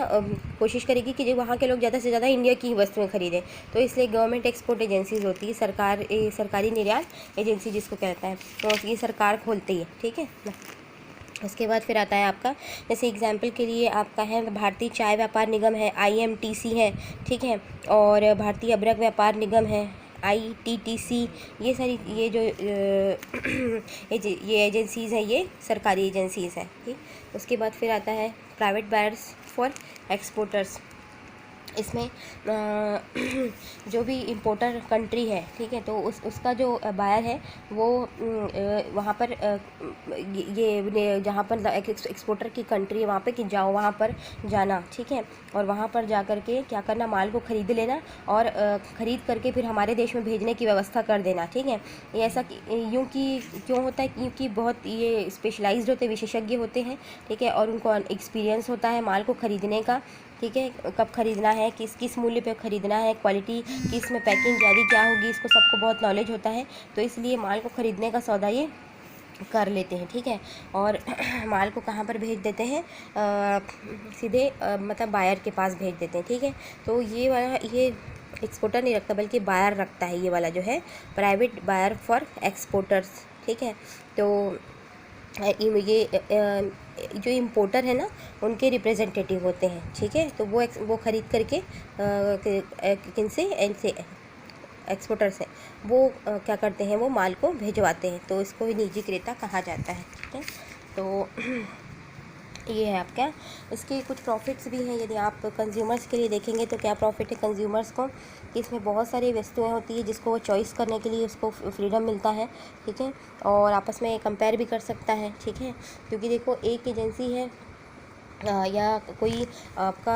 कोशिश करेगी कि जो वहाँ के लोग ज़्यादा से ज़्यादा इंडिया की ही वस्तुएं ख़रीदें। तो इसलिए गवर्नमेंट एक्सपोर्ट एजेंसीज़ होती है, सरकारी निर्यात एजेंसी जिसको कहते हैं, तो ये सरकार खोलती है, ठीक है ना। उसके बाद फिर आता है आपका, जैसे एग्जाम्पल के लिए आपका है भारतीय चाय व्यापार निगम है, IMTC है, ठीक है। और भारतीय अदरक व्यापार निगम है, ITTC। ये सारी ये जो ये एजेंसीज़ हैं, ये सरकारी एजेंसीज़ हैं, ठीक। उसके बाद फिर आता है प्राइवेट बायर्स फॉर एक्सपोर्टर्स। इसमें जो भी इम्पोर्टर कंट्री है, ठीक है, तो उसका जो बायर है वो वहाँ पर ये जहाँ पर एक्सपोर्टर की कंट्री है वहाँ पे कि जाओ, वहाँ पर जाना, ठीक है। और वहाँ पर जा कर के क्या करना, माल को ख़रीद लेना और ख़रीद करके फिर हमारे देश में भेजने की व्यवस्था कर देना, ठीक है। ये ऐसा यूँ कि क्यों होता है, क्योंकि बहुत ये स्पेशलाइज्ड होते, विशेषज्ञ होते हैं, ठीक है। और उनको एक्सपीरियंस होता है माल को ख़रीदने का, ठीक है, कब ख़रीदना है, किस मूल्य पे ख़रीदना है, क्वालिटी किस में पैकिंग जारी क्या होगी, इसको सबको बहुत नॉलेज होता है। तो इसलिए माल को ख़रीदने का सौदा ये कर लेते हैं, ठीक है। और माल को कहाँ पर भेज देते हैं, सीधे मतलब बायर के पास भेज देते हैं, ठीक है। तो ये वाला ये एक्सपोर्टर नहीं रखता बल्कि बायर रखता है, ये वाला जो है प्राइवेट बायर फॉर एक्सपोर्टर्स, ठीक है। तो ये जो इम्पोर्टर है ना उनके रिप्रेजेंटेटिव होते हैं, ठीक है। तो वो ख़रीद करके किन से एक्सपोर्टर से वो क्या करते हैं, वो माल को भिजवाते हैं, तो इसको निजी क्रेता कहा जाता है, ठीक है। तो ये है आपका। इसके कुछ प्रॉफिट्स भी हैं। यदि आप कंज्यूमर्स के लिए देखेंगे तो क्या प्रॉफिट है कंज्यूमर्स को, कि इसमें बहुत सारी वस्तुएं होती है जिसको वो चॉइस करने के लिए उसको फ्रीडम मिलता है, ठीक है। और आपस में कंपेयर भी कर सकता है, ठीक है। क्योंकि देखो एक एजेंसी है या कोई आपका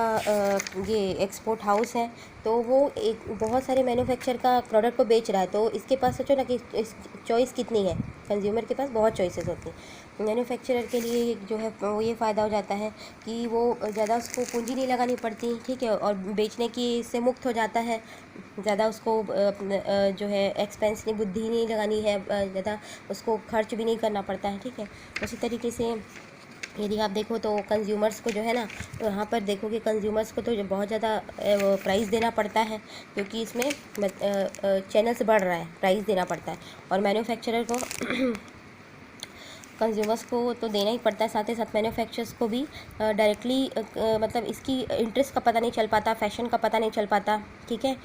ये एक्सपोर्ट हाउस है, तो वो एक बहुत सारे मैन्युफैक्चर का प्रोडक्ट को बेच रहा है, तो इसके पास सोचो ना कि इस चॉइस कितनी है, कंज्यूमर के पास बहुत चॉइसेस होती हैं। मैन्युफैक्चरर के लिए जो है वो ये फ़ायदा हो जाता है कि वो ज़्यादा उसको पूंजी नहीं लगानी पड़ती, ठीक है, और बेचने की से मुक्त हो जाता है। ज़्यादा उसको जो है एक्सपेंस नहीं, बुद्धि नहीं लगानी है, ज़्यादा उसको खर्च भी नहीं करना पड़ता है, ठीक है। उसी तरीके से यदि आप देखो तो कंज्यूमर्स को जो है ना, तो यहाँ पर देखो कि कंज्यूमर्स को तो बहुत ज़्यादा प्राइस देना पड़ता है, क्योंकि इसमें चैनल्स बढ़ रहा है, प्राइस देना पड़ता है। और मैन्युफैक्चरर को कंज्यूमर्स को तो देना ही पड़ता है, साथ ही साथ मैन्युफैक्चरर्स को भी डायरेक्टली मतलब इसकी इंटरेस्ट का पता नहीं चल पाता, फैशन का पता नहीं चल पाता, ठीक है।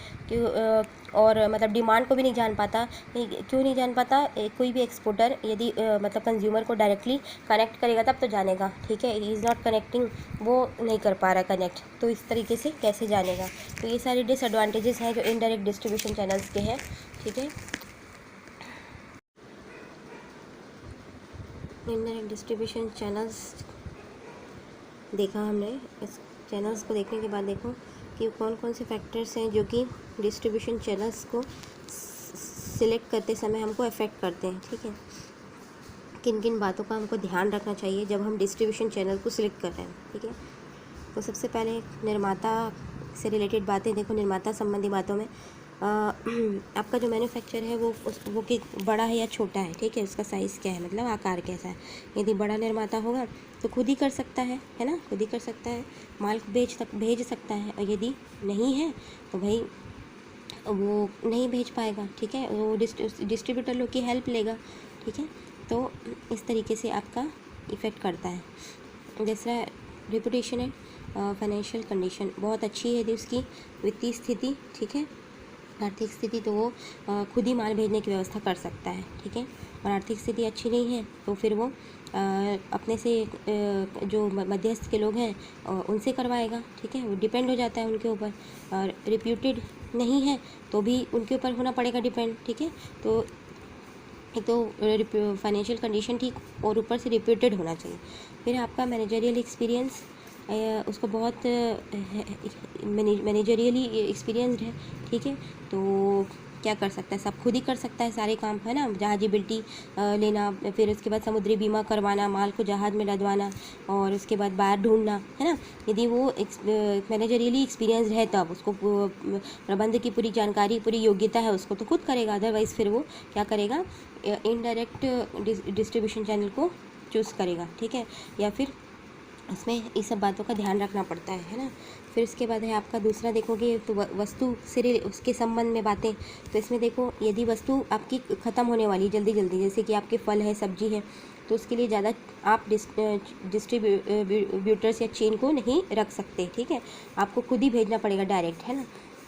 और मतलब डिमांड को भी नहीं जान पाता। क्यों नहीं जान पाता? कोई भी एक्सपोर्टर यदि मतलब कंज्यूमर को डायरेक्टली कनेक्ट करेगा तब तो जानेगा, ठीक है। ही इज़ नॉट कनेक्टिंग, वो नहीं कर पा रहा कनेक्ट, तो इस तरीके से कैसे जानेगा। तो ये सारे डिसएडवांटेजेस हैं जो इनडायरेक्ट डिस्ट्रीब्यूशन चैनल्स के हैं, ठीक है। इनडायरेक्ट डिस्ट्रीब्यूशन चैनल्स देखा हमने। इस चैनल्स को देखने के बाद देखो कि कौन कौन से फैक्टर्स हैं जो कि डिस्ट्रीब्यूशन चैनल्स को सिलेक्ट करते समय हमको अफेक्ट करते हैं, ठीक है। किन किन बातों का हमको ध्यान रखना चाहिए जब हम डिस्ट्रीब्यूशन चैनल को सिलेक्ट कर रहे हैं, ठीक है। तो सबसे पहले निर्माता से रिलेटेड बातें देखो। निर्माता संबंधी बातों में आपका जो मैन्युफैक्चर है वो कि बड़ा है या छोटा है, ठीक है, उसका साइज़ क्या है, मतलब आकार कैसा है। यदि बड़ा निर्माता होगा तो खुद ही कर सकता है ना, खुद ही कर सकता है, माल भेज सकता है। और यदि नहीं है तो भाई वो नहीं भेज पाएगा, ठीक है, वो डिस्ट्रीब्यूटर लोग की हेल्प लेगा, ठीक है। तो इस तरीके से आपका इफ़ेक्ट करता है। दूसरा रेपुटेशन है। फाइनेंशियल कंडीशन बहुत अच्छी है यदि उसकी वित्तीय स्थिति, ठीक है, आर्थिक स्थिति, तो वो खुद ही माल भेजने की व्यवस्था कर सकता है, ठीक है। और आर्थिक स्थिति अच्छी नहीं है तो फिर वो अपने से जो मध्यस्थ के लोग हैं उनसे करवाएगा, ठीक है, वो डिपेंड हो जाता है उनके ऊपर। और रिप्यूटेड नहीं है तो भी उनके ऊपर होना पड़ेगा डिपेंड, ठीक है। तो एक तो फाइनेंशियल कंडीशन ठीक और ऊपर से रिप्यूटेड होना चाहिए। फिर आपका मैनेजरियल एक्सपीरियंस, उसको बहुत मैनेजरियली एक्सपीरियंसड है, ठीक है। तो क्या कर सकता है, सब खुद ही कर सकता है सारे काम, है ना। जहाजीबिलिटी लेना, फिर उसके बाद समुद्री बीमा करवाना, माल को जहाज़ में लदवाना, और उसके बाद बाहर ढूंढना, है ना। यदि वो मैनेजरियली एक्सपीरियंसड है तब उसको प्रबंध की पूरी जानकारी, पूरी योग्यता है, उसको तो खुद करेगा। अदरवाइज़ फिर वो क्या करेगा, इनडायरेक्ट डिस्ट्रीब्यूशन चैनल को चूज़ करेगा, ठीक है। या फिर इसमें इस सब बातों का ध्यान रखना पड़ता है ना। फिर उसके बाद है आपका दूसरा देखोगे तो वस्तु से उसके संबंध में बातें। तो इसमें देखो यदि वस्तु आपकी ख़त्म होने वाली जल्दी जल्दी, जैसे कि आपके फल है, सब्जी है, तो उसके लिए ज़्यादा आप डिस्ट्रीब्यूटर्स या चेन को नहीं रख सकते, ठीक है। आपको खुद ही भेजना पड़ेगा डायरेक्ट, है ना।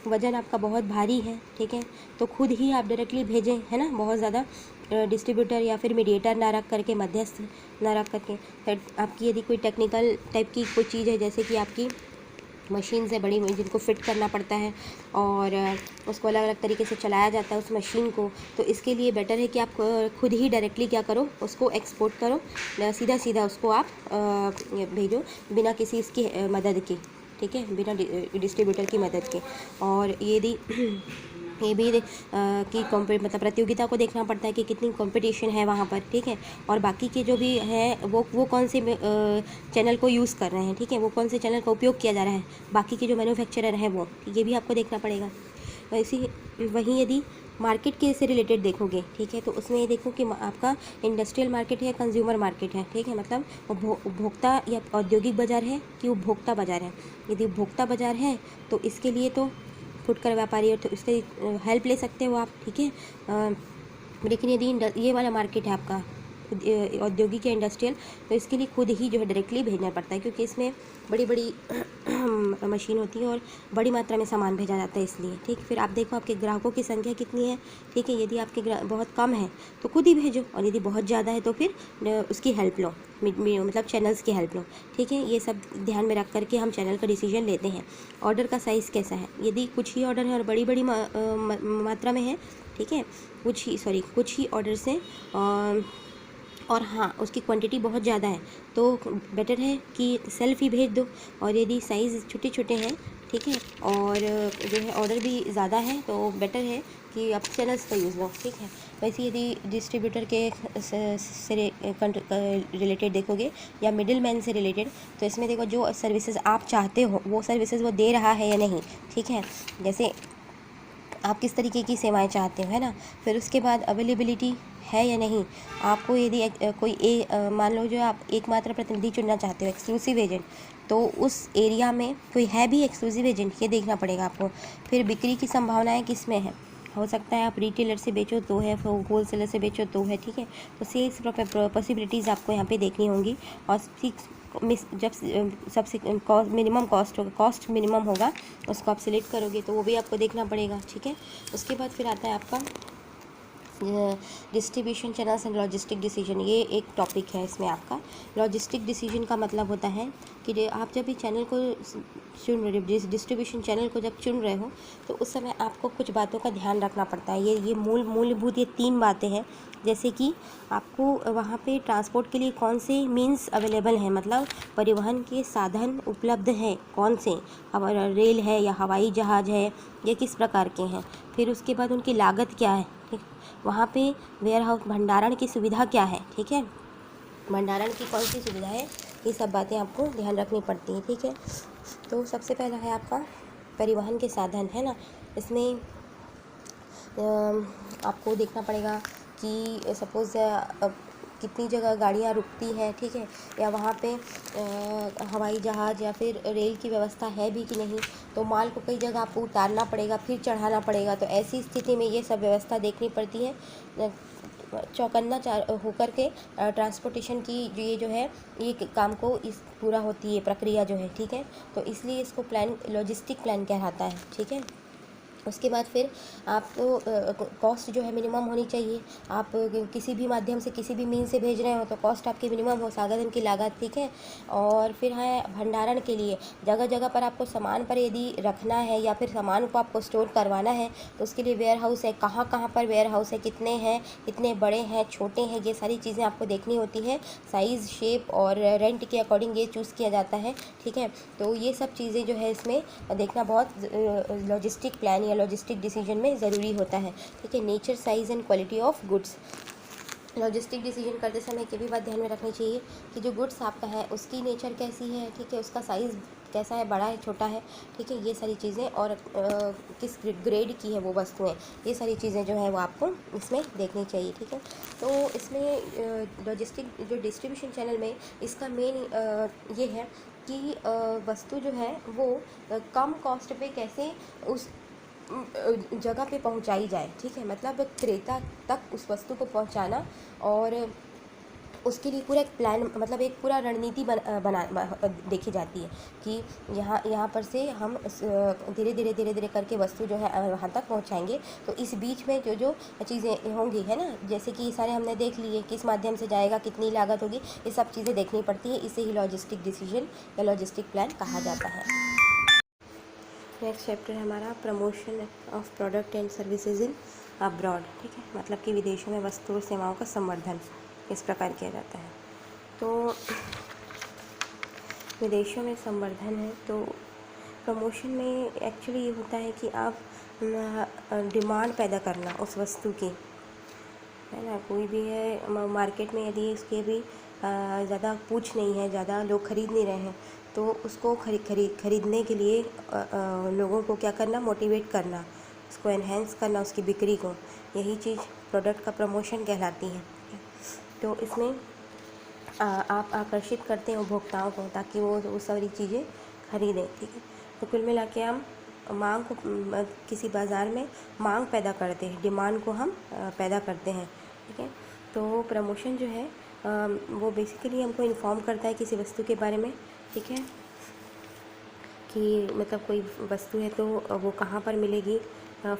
वज़न आपका बहुत भारी है, ठीक है, तो खुद ही आप डायरेक्टली भेजें, है ना। बहुत ज़्यादा डिस्ट्रीब्यूटर या फिर मीडिएटर ना रख करके, मध्यस्थ ना रख करके। आपकी यदि कोई टेक्निकल टाइप की कोई चीज़ है, जैसे कि आपकी मशीन से बड़ी जिनको फिट करना पड़ता है और उसको अलग अलग तरीके से चलाया जाता है उस मशीन को, तो इसके लिए बेटर है कि आप खुद ही डायरेक्टली क्या करो, उसको एक्सपोर्ट करो, सीधा सीधा उसको आप भेजो बिना किसी इसकी मदद की, ठीक है, बिना डिस्ट्रीब्यूटर की मदद के। और यदि ये भी कि मतलब प्रतियोगिता को देखना पड़ता है कि कितनी कंपटीशन है वहाँ पर, ठीक है। और बाकी के जो भी हैं वो कौन से चैनल को यूज़ कर रहे हैं, ठीक है, वो कौन से चैनल का उपयोग किया जा रहा है, बाकी के जो मैन्युफैक्चरर हैं वो, ये भी आपको देखना पड़ेगा। वैसे वहीं यदि मार्केट के से रिलेटेड देखोगे, ठीक है, तो उसमें ये देखो कि आपका इंडस्ट्रियल मार्केट है, कंज्यूमर मार्केट है, ठीक है, मतलब उपभोक्ता या औद्योगिक बाज़ार है कि उपभोक्ता बाज़ार है। यदि उपभोक्ता बाज़ार है तो इसके लिए तो फुटकर व्यापारी है तो इससे हेल्प ले सकते हो आप, ठीक है। लेकिन यदि ये वाला मार्केट है आपका औद्योगिक या इंडस्ट्रियल, तो इसके लिए खुद ही जो है डायरेक्टली भेजना पड़ता है, क्योंकि इसमें बड़ी बड़ी मशीन होती है और बड़ी मात्रा में सामान भेजा जाता है इसलिए। ठीक, फिर आप देखो आपके ग्राहकों की संख्या कितनी है। ठीक है, यदि आपके बहुत कम है तो खुद ही भेजो, और यदि बहुत ज़्यादा है तो फिर उसकी हेल्प लो, मतलब चैनल्स की हेल्प लो। ठीक है, ये सब ध्यान में रख करके हम चैनल का डिसीजन लेते हैं। ऑर्डर का साइज़ कैसा है, यदि कुछ ही ऑर्डर है और बड़ी बड़ी मात्रा में है, ठीक है, कुछ ही ऑर्डर्स हैं और हाँ उसकी क्वांटिटी बहुत ज़्यादा है, तो बेटर है कि सेल्फ ही भेज दो। और यदि साइज़ छोटे छोटे हैं, ठीक है, और जो है ऑर्डर भी ज़्यादा है, तो बेटर है कि आप चैनल्स का यूज़ लो। ठीक है, वैसे यदि डिस्ट्रीब्यूटर के से रिलेटेड देखोगे या मिडिल मैन से रिलेटेड, तो इसमें देखो जो सर्विसेज आप चाहते हो वो सर्विसेज वो दे रहा है या नहीं। ठीक है, जैसे आप किस तरीके की सेवाएं चाहते हो, है ना। फिर उसके बाद अवेलेबिलिटी है या नहीं। आपको यदि कोई मान लो जो आप एकमात्र प्रतिनिधि चुनना चाहते हो, एक्सक्लूसिव एजेंट, तो उस एरिया में कोई है भी एक्सक्लूसिव एजेंट, ये देखना पड़ेगा आपको। फिर बिक्री की संभावनाएं किस में है, हो सकता है आप रिटेलर से बेचो तो है, होलसेलर से बेचो तो है। ठीक है, तो सेल्स पॉसिबिलिटीज़ आपको यहाँ पे देखनी होंगी। और जब सबसे मिनिमम कॉस्ट मिनिमम होगा उसको आप सिलेक्ट करोगे, तो वो भी आपको देखना पड़ेगा। ठीक है, उसके बाद फिर आता है आपका distribution channels and logistic decision. ये एक टॉपिक है इसमें आपका। लॉजिस्टिक डिसीजन का मतलब होता है कि आप जब भी चैनल को चुन रहे हो, डिस्ट्रीब्यूशन चैनल को जब चुन रहे हो, तो उस समय आपको कुछ बातों का ध्यान रखना पड़ता है। ये मूलभूत ये 3 बातें हैं, जैसे कि आपको वहाँ पे ट्रांसपोर्ट के लिए कौन से मीन्स अवेलेबल हैं, मतलब परिवहन के साधन उपलब्ध हैं कौन से, रेल है या हवाई जहाज़ है, ये किस प्रकार के हैं। फिर उसके बाद उनकी लागत क्या है, ठीक, वहाँ पे वेयर हाउस भंडारण की सुविधा क्या है। ठीक है, भंडारण की कौन सी सुविधा है, ये सब बातें आपको ध्यान रखनी पड़ती हैं। ठीक है, तो सबसे पहला है आपका परिवहन के साधन, है ना। इसमें आपको देखना पड़ेगा कि सपोज़ कितनी जगह गाड़ियाँ रुकती हैं, ठीक है, या वहाँ पे हवाई जहाज़ या फिर रेल की व्यवस्था है भी कि नहीं। तो माल को कई जगह आपको उतारना पड़ेगा, फिर चढ़ाना पड़ेगा, तो ऐसी स्थिति में ये सब व्यवस्था देखनी पड़ती है। चौकन्ना होकर के ट्रांसपोर्टेशन की ये जो है ये काम को इस पूरा होती है प्रक्रिया जो है। ठीक है, तो इसलिए इसको लॉजिस्टिक प्लान कहलाता है। ठीक है, उसके बाद फिर आपको कॉस्ट जो है मिनिमम होनी चाहिए। आप किसी भी माध्यम से किसी भी मीन से भेज रहे हो तो कॉस्ट आपकी मिनिमम हो, साधन की लागत। ठीक है, और फिर है भंडारण के लिए जगह जगह पर आपको सामान पर यदि रखना है या फिर सामान को आपको स्टोर करवाना है, तो उसके लिए वेयर हाउस है, कहाँ कहाँ पर वेयर हाउस है, कितने हैं, कितने बड़े हैं, छोटे हैं, ये सारी चीज़ें आपको देखनी होती है। साइज़, शेप और रेंट के अकॉर्डिंग ये चूज़ किया जाता है। ठीक है, तो ये सब चीज़ें जो है इसमें देखना बहुत लॉजिस्टिक प्लान लॉजिस्टिक डिसीजन में ज़रूरी होता है। ठीक है, nature, size and quality of goods. Logistic decision करते समय ये भी बात ध्यान में रखनी चाहिए कि जो गुड्स आपका है उसकी नेचर कैसी है। ठीक है, उसका साइज़ कैसा है, बड़ा है, छोटा है। ठीक है, ये सारी चीज़ें, और किस ग्रेड की है वो वस्तुएं, ये सारी चीज़ें जो है वो आपको इसमें देखनी चाहिए। ठीक है, तो इसमें लॉजिस्टिक जो डिस्ट्रीब्यूशन चैनल में इसका मेन ये है कि वस्तु जो है वो कम कॉस्ट पे कैसे उस जगह पे पहुंचाई जाए। ठीक है, मतलब क्रेता तक उस वस्तु को पहुंचाना, और उसके लिए पूरा एक प्लान, मतलब एक पूरा रणनीति बना देखी जाती है कि यहाँ पर से हम धीरे धीरे करके वस्तु जो है वहाँ तक पहुँचाएंगे। तो इस बीच में जो जो चीज़ें होंगी, है ना, जैसे कि सारे हमने देख लिए, किस माध्यम से जाएगा, कितनी लागत होगी, ये सब चीज़ें देखनी पड़ती है। इसे ही लॉजिस्टिक डिसीजन या लॉजिस्टिक प्लान कहा जाता है। नेक्स्ट चैप्टर है हमारा promotion of product and services in abroad. ठीक है, मतलब कि विदेशों में वस्तु और सेवाओं का संवर्धन इस प्रकार किया जाता है। तो विदेशों में संवर्धन है, तो प्रमोशन में एक्चुअली ये होता है कि आप डिमांड पैदा करना उस वस्तु की, है ना। कोई भी है मार्केट में, यदि इसके भी ज़्यादा पूछ नहीं है, ज़्यादा लोग खरीद नहीं रहे हैं, तो उसको खरीदने के लिए लोगों को क्या करना, मोटिवेट करना, उसको एनहेंस करना, उसकी बिक्री को, यही चीज़ प्रोडक्ट का प्रमोशन कहलाती है। तो इसमें आप आकर्षित करते हैं उपभोक्ताओं को ताकि वो सारी चीज़ें खरीदें। ठीक है, तो कुल मिला के हम मांग को किसी बाज़ार में मांग पैदा करते हैं, डिमांड को हम पैदा करते हैं। ठीक है, तो प्रमोशन जो है वो बेसिकली हमको इन्फॉर्म करता है किसी वस्तु के बारे में, ठीक है, कि मतलब कोई वस्तु है तो वो कहाँ पर मिलेगी,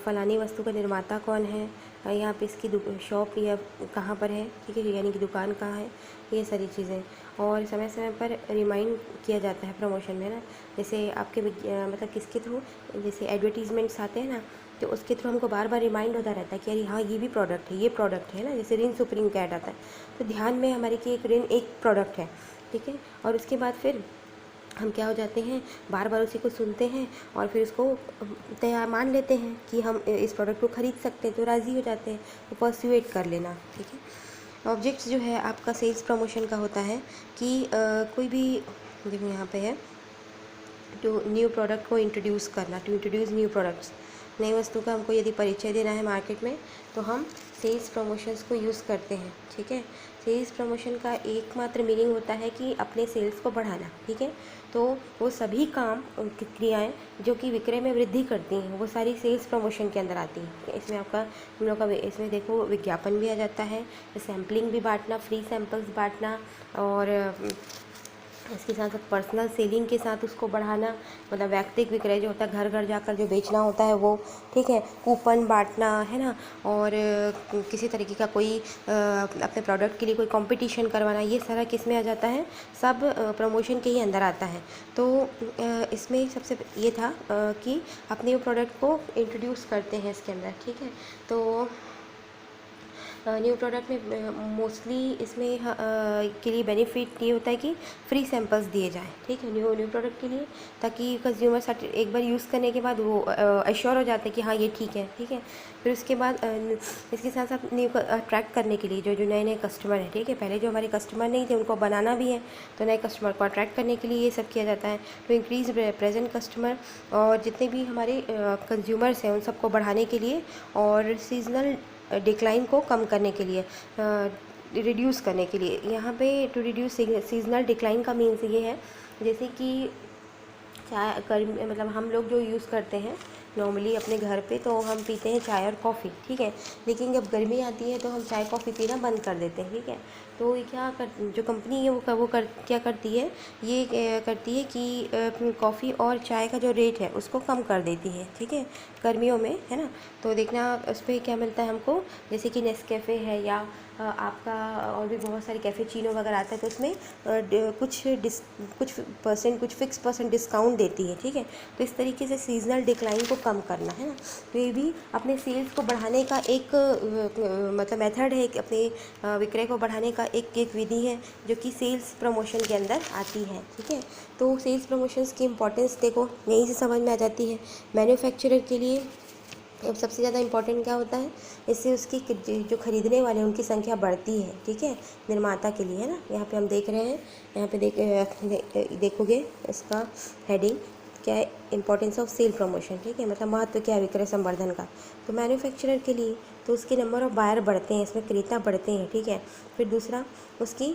फलानी वस्तु का निर्माता कौन है, यहाँ पे इसकी शॉप या कहाँ पर है, ठीक है, यानी कि दुकान कहाँ है, ये सारी चीज़ें। और समय समय पर रिमाइंड किया जाता है प्रमोशन में ना, जैसे आपके मतलब किसके थ्रू, जैसे एडवर्टीज़मेंट्स आते हैं ना, तो उसके थ्रू हमको बार बार रिमाइंड होता रहता है कि अरे हाँ ये भी प्रोडक्ट है, ये प्रोडक्ट है ना, जैसे रिन सुप्रीम का ऐड आता है तो ध्यान में हमारे कि एक रिन एक प्रोडक्ट है, ठीक है। और उसके बाद फिर हम क्या हो जाते हैं, बार बार उसी को सुनते हैं और फिर उसको तैयार मान लेते हैं कि हम इस प्रोडक्ट को ख़रीद सकते हैं, तो राज़ी हो जाते हैं, तो परस्यूएट कर लेना, ठीक है। ऑब्जेक्ट्स जो है आपका सेल्स प्रमोशन का होता है कि कोई भी, देखो यहाँ पे है, टू न्यू प्रोडक्ट को इंट्रोड्यूस करना, टू इंट्रोड्यूस न्यू प्रोडक्ट्स, नई वस्तु का हमको यदि परिचय देना है मार्केट में तो हम सेल्स प्रमोशंस को यूज़ करते हैं, ठीक है। सेल्स प्रमोशन का एकमात्र मीनिंग होता है कि अपने सेल्स को बढ़ाना, ठीक है। तो वो सभी काम, क्रियाएं जो कि विक्रय में वृद्धि करती हैं, वो सारी सेल्स प्रमोशन के अंदर आती हैं। इसमें आपका, हम लोग का इसमें देखो विज्ञापन भी आ जाता है, सैम्पलिंग भी बांटना, फ्री सैम्पल्स बांटना, और इसके साथ साथ पर्सनल सेलिंग के साथ उसको बढ़ाना, मतलब व्यक्तिगत विक्रय जो होता है, घर घर जाकर जो बेचना होता है वो, ठीक है, कूपन बांटना है ना, और किसी तरीके का कोई अपने प्रोडक्ट के लिए कोई कंपटीशन करवाना, ये सारा किस में आ जाता है, सब प्रमोशन के ही अंदर आता है। तो इसमें सबसे ये था कि अपने प्रोडक्ट को इंट्रोड्यूस करते हैं इसके अंदर, ठीक है। तो न्यू प्रोडक्ट में मोस्टली इसमें के लिए बेनिफिट ये होता है कि फ्री सैंपल्स दिए जाएँ, ठीक है, न्यू प्रोडक्ट के लिए, ताकि कंज्यूमर एक बार यूज़ करने के बाद वो एश्योर हो जाते हैं कि हाँ ये ठीक है, ठीक है। फिर उसके बाद इसके साथ साथ न्यू को अट्रैक्ट करने के लिए जो नए नए कस्टमर हैं, ठीक है, पहले जो हमारे कस्टमर नहीं थे उनको बनाना भी है, तो नए कस्टमर को अट्रैक्ट करने के लिए ये सब किया जाता है। तो इंक्रीज़ प्रेजेंट कस्टमर, और जितने भी हमारे कंज्यूमर्स हैं उन सबको बढ़ाने के लिए, और सीजनल डिक्लाइन को कम करने के लिए, रिड्यूस करने के लिए। यहाँ पे टू रिड्यूस सीजनल डिक्लाइन का मीन्स ये है, जैसे कि चाय, गर्मी, मतलब हम लोग जो यूज़ करते हैं नॉर्मली अपने घर पे, तो हम पीते हैं चाय और कॉफ़ी, ठीक है, लेकिन जब गर्मी आती है तो हम चाय कॉफ़ी पीना बंद कर देते हैं, ठीक है। तो ये क्या जो कंपनी है वो क्या करती है, ये करती है कि कॉफ़ी और चाय का जो रेट है उसको कम कर देती है, ठीक है, गर्मियों में, है ना। तो देखना उस पर क्या मिलता है हमको, जैसे कि नेस्कैफ़े है या आपका और भी बहुत सारे कैफेचीनो वगैरह आता है, तो उसमें कुछ फिक्स परसेंट डिस्काउंट देती है, ठीक है। तो इस तरीके से सीजनल डिक्लाइन को कम करना है ना, तो ये भी अपने सेल्स को बढ़ाने का एक मतलब मेथड है, कि अपने विक्रय को बढ़ाने का एक विधि है जो कि सेल्स प्रमोशन के अंदर आती है, ठीक है। तो सेल्स प्रमोशंस की इम्पोर्टेंस देखो यहीं से समझ में आ जाती है। मैन्युफैक्चरर के लिए अब सबसे ज़्यादा इम्पोर्टेंट क्या होता है, इससे उसकी जो खरीदने वाले हैं उनकी संख्या बढ़ती है, ठीक है, निर्माता के लिए, है ना। यहाँ पे हम देख रहे हैं, यहाँ पे देखोगे इसका हेडिंग क्या है, इंपॉर्टेंस ऑफ सेल प्रमोशन, ठीक है, मतलब महत्व क्या है विक्रय संवर्धन का। तो मैन्युफैक्चरर के लिए तो उसके नंबर ऑफ बायर बढ़ते हैं, इसमें क्रेता बढ़ते हैं, ठीक है। फिर दूसरा उसकी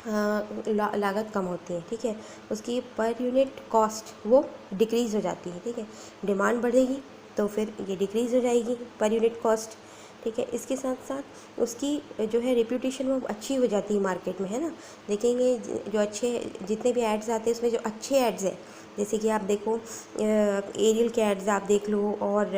लागत कम होती है, ठीक है, उसकी पर यूनिट कॉस्ट वो डिक्रीज़ हो जाती है, ठीक है। डिमांड बढ़ेगी तो फिर ये डिक्रीज़ हो जाएगी पर यूनिट कॉस्ट, ठीक है। इसके साथ साथ उसकी जो है रेप्यूटेशन वो अच्छी हो जाती है मार्केट में, है ना। देखेंगे जो अच्छे जितने भी एड्स आते हैं उसमें जो अच्छे एड्स हैं, जैसे कि आप देखो एरियल के एड्स आप देख लो, और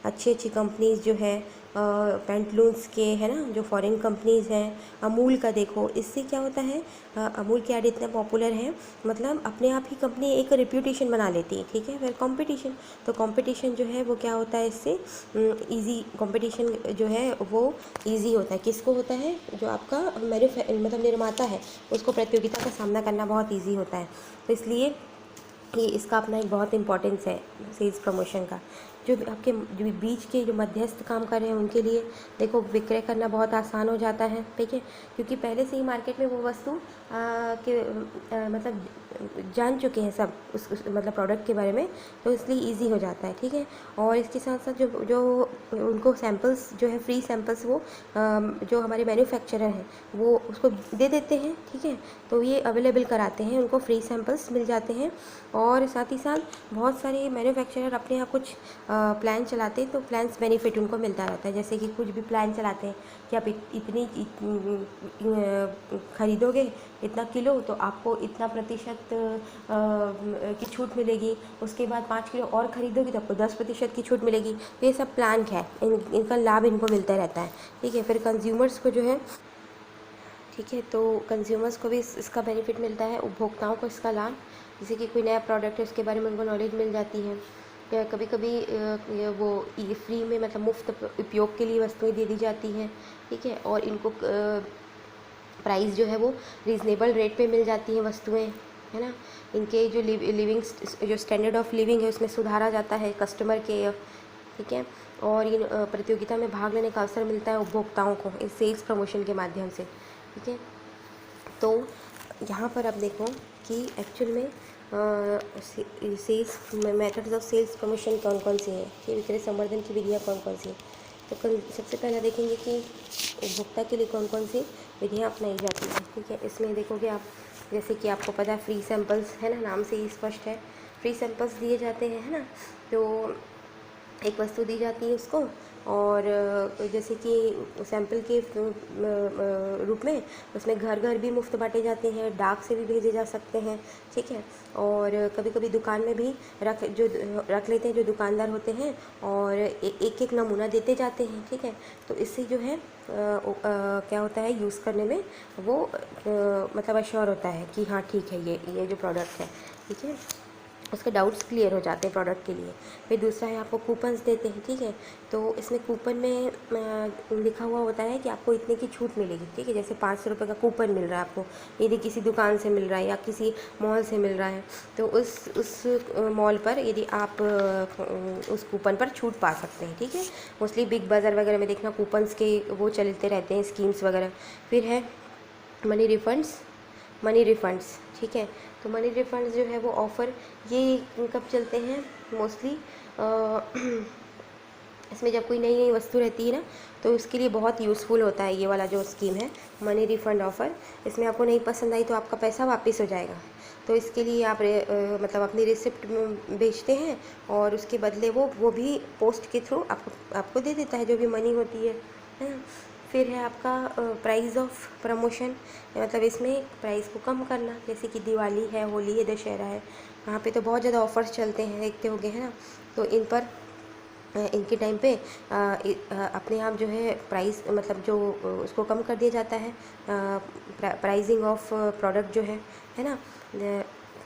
अच्छी अच्छी कंपनीज़ जो है पेंटलून्स के, है ना, जो फॉरेन कंपनीज़ हैं, अमूल का देखो, इससे क्या होता है, अमूल के ऐड इतने पॉपुलर हैं, मतलब अपने आप ही कंपनी एक रेप्यूटेशन बना लेती है, ठीक है। फिर कंपटीशन, तो कंपटीशन जो है वो क्या होता है, इससे इजी कंपटीशन जो है वो इजी होता है, किसको होता है, जो आपका मतलब निर्माता है उसको प्रतियोगिता का सामना करना बहुत ईजी होता है। तो इसलिए ये इसका अपना एक बहुत इम्पोर्टेंस है सेल्स प्रमोशन का। जो आपके जो बीच के जो मध्यस्थ काम कर रहे हैं उनके लिए देखो विक्रय करना बहुत आसान हो जाता है, ठीक है, क्योंकि पहले से ही मार्केट में वो वस्तु मतलब जान चुके हैं सब उस मतलब प्रोडक्ट के बारे में, तो इसलिए इजी हो जाता है, ठीक है। और इसके साथ साथ जो जो उनको सैम्पल्स जो है, फ्री सैम्पल्स वो जो हमारे मैन्युफैक्चरर हैं वो उसको दे देते हैं, ठीक है। तो ये अवेलेबल कराते हैं, उनको फ्री सैम्पल्स मिल जाते हैं। और साथ ही साथ बहुत सारे मैन्युफैक्चरर अपने यहाँ कुछ प्लान चलाते हैं, तो प्लान्स बेनिफिट उनको मिलता रहता है। जैसे कि कुछ भी प्लान चलाते हैं कि आप इतनी खरीदोगे इतना किलो तो आपको इतना प्रतिशत की छूट मिलेगी, उसके बाद 5 किलो और ख़रीदोगे तो आपको 10% की छूट मिलेगी। तो ये सब प्लान है, इनका लाभ इनको मिलता रहता है, ठीक है। फिर कंज्यूमर्स को जो है, ठीक है, तो कंज्यूमर्स को भी इसका बेनिफिट मिलता है, उपभोक्ताओं को इसका लाभ। जैसे कि कोई नया प्रोडक्ट है उसके बारे में उनको नॉलेज मिल जाती है, या कभी कभी वो फ्री में मतलब मुफ्त उपयोग के लिए वस्तुएं दे दी जाती हैं, ठीक है। और इनको प्राइस जो है वो रीज़नेबल रेट पे मिल जाती हैं वस्तुएं, है ना। इनके जो लिविंग जो स्टैंडर्ड ऑफ लिविंग है उसमें सुधारा जाता है कस्टमर के, ठीक है। और इन प्रतियोगिता में भाग लेने का अवसर मिलता है उपभोक्ताओं को इस सेल्स प्रमोशन के माध्यम से, ठीक है। तो यहाँ पर आप देखो कि एक्चुअल में sales methods of sales promotion कौन कौन सी हैं, कि विक्रय संवर्धन की विधियाँ कौन कौन सी हैं। तो सबसे पहले देखेंगे कि उपभोक्ता के लिए कौन कौन सी विधियाँ अपनाई जाती हैं, ठीक है। इसमें देखोगे आप, जैसे कि आपको पता है फ्री सैंपल्स है ना, नाम से ही स्पष्ट है, फ्री सैंपल्स दिए जाते हैं, है ना। तो एक वस्तु दी जाती है उसको, और जैसे कि सैंपल के रूप में उसमें घर घर भी मुफ्त बांटे जाते हैं, डाक से भी भेजे जा सकते हैं, ठीक है। और कभी कभी दुकान में भी रख लेते हैं जो दुकानदार होते हैं, और एक एक नमूना देते जाते हैं, ठीक है। तो इससे जो है क्या होता है, यूज़ करने में वो मतलब अश्योर होता है कि हाँ ठीक है, ये जो प्रोडक्ट है, ठीक है, उसके डाउट्स क्लियर हो जाते हैं प्रोडक्ट के लिए। फिर दूसरा है आपको कूपन्स देते हैं, ठीक है। तो इसमें कूपन में लिखा हुआ होता है कि आपको इतने की छूट मिलेगी, ठीक है। जैसे 500 रुपये का कूपन मिल रहा है आपको, यदि किसी दुकान से मिल रहा है या किसी मॉल से मिल रहा है, तो उस मॉल पर यदि आप उस कूपन पर छूट पा सकते हैं, ठीक है। मोस्टली बिग बाज़ार वगैरह में देखना कूपन्स के वो चलते रहते हैं, स्कीम्स वगैरह। फिर है मनी रिफ़ंड्स, ठीक है। तो मनी रिफ़ंड्स जो है वो ऑफ़र ये कब चलते हैं मोस्टली, इसमें जब कोई नई नई वस्तु रहती है ना, तो उसके लिए बहुत यूज़फुल होता है ये वाला जो स्कीम है, मनी रिफ़ंड ऑफ़र। इसमें आपको नहीं पसंद आई तो आपका पैसा वापस हो जाएगा। तो इसके लिए आप मतलब अपनी रिसिप्ट भेजते हैं, और उसके बदले वो भी पोस्ट के थ्रू आपको दे देता है जो भी मनी होती है ना। फिर है आपका प्राइस ऑफ प्रमोशन, मतलब इसमें प्राइस को कम करना। जैसे कि दिवाली है, होली है, दशहरा है, वहाँ पे तो बहुत ज़्यादा ऑफ़र्स चलते हैं, देखते होंगे, है ना। तो इन पर इनके टाइम पे अपने आप जो है प्राइस मतलब जो उसको कम कर दिया जाता है, प्राइसिंग ऑफ प्रोडक्ट जो है ना।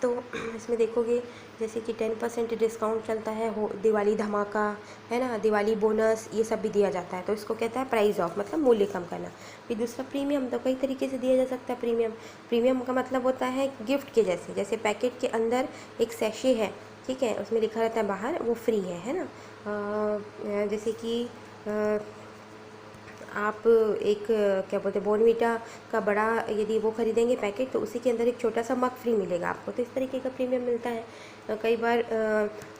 तो इसमें देखोगे जैसे कि 10% डिस्काउंट चलता है, हो दिवाली धमाका, है ना, दिवाली बोनस, ये सब भी दिया जाता है। तो इसको कहता है प्राइस ऑफ, मतलब मूल्य कम करना। फिर दूसरा प्रीमियम, तो कई तरीके से दिया जा सकता है प्रीमियम का मतलब होता है गिफ्ट के जैसे पैकेट के अंदर एक सैशे है, ठीक है, उसमें लिखा रहता है बाहर वो फ्री है ना। जैसे कि आप एक क्या बोलते हैं बॉर्नवीटा का बड़ा यदि वो खरीदेंगे पैकेट, तो उसी के अंदर एक छोटा सा मग फ्री मिलेगा आपको। तो इस तरीके का प्रीमियम मिलता है। कई बार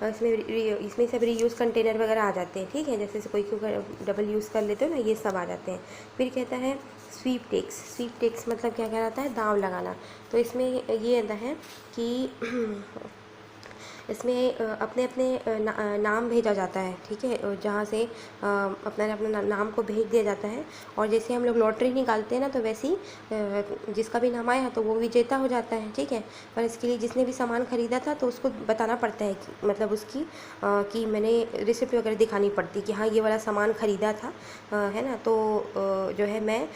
इसमें सब रीयूज़ कंटेनर वगैरह आ जाते हैं, ठीक है, जैसे कोई डबल यूज़ कर लेते हो ना, ये सब आ जाते हैं। फिर कहता है स्वीप टेक्स मतलब क्या कहलाता है, दांव लगाना। तो इसमें ये आता है कि इसमें अपने अपने नाम भेजा जाता है, ठीक है, जहाँ से अपना नाम को भेज दिया जाता है। और जैसे हम लोग लॉटरी निकालते हैं ना, तो वैसे ही जिसका भी नाम आया तो वो विजेता हो जाता है, ठीक है। पर इसके लिए जिसने भी सामान खरीदा था तो उसको बताना पड़ता है कि मतलब उसकी कि मैंने रिसिप्ट वगैरह दिखानी पड़ती कि हाँ ये वाला सामान ख़रीदा था, है ना। तो जो है मैं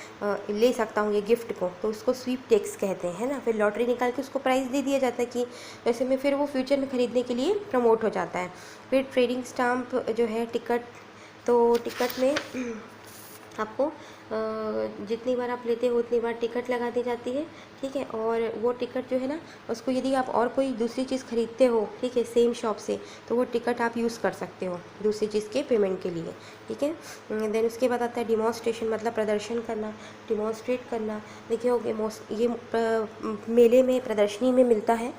ले सकता हूँ ये गिफ्ट को, तो उसको स्वीप टेक्स कहते हैं, है ना। फिर लॉटरी निकाल के उसको प्राइज़ दे दिया जाता है कि ऐसे में फिर वो फ्यूचर में खरीदने के लिए प्रमोट हो जाता है। फिर ट्रेडिंग स्टाम्प जो है टिकट, तो टिकट में आपको जितनी बार आप लेते हो उतनी बार टिकट लगा दी जाती है, ठीक है। और वो टिकट जो है ना, उसको यदि आप और कोई दूसरी चीज़ खरीदते हो, ठीक है, सेम शॉप से, तो वो टिकट आप यूज़ कर सकते हो दूसरी चीज़ के पेमेंट के लिए, ठीक है। देन उसके बाद आता है डिमॉन्स्ट्रेशन, मतलब प्रदर्शन करना, डिमॉन्स्ट्रेट करना। देखिए ये मेले में, प्रदर्शनी में मिलता है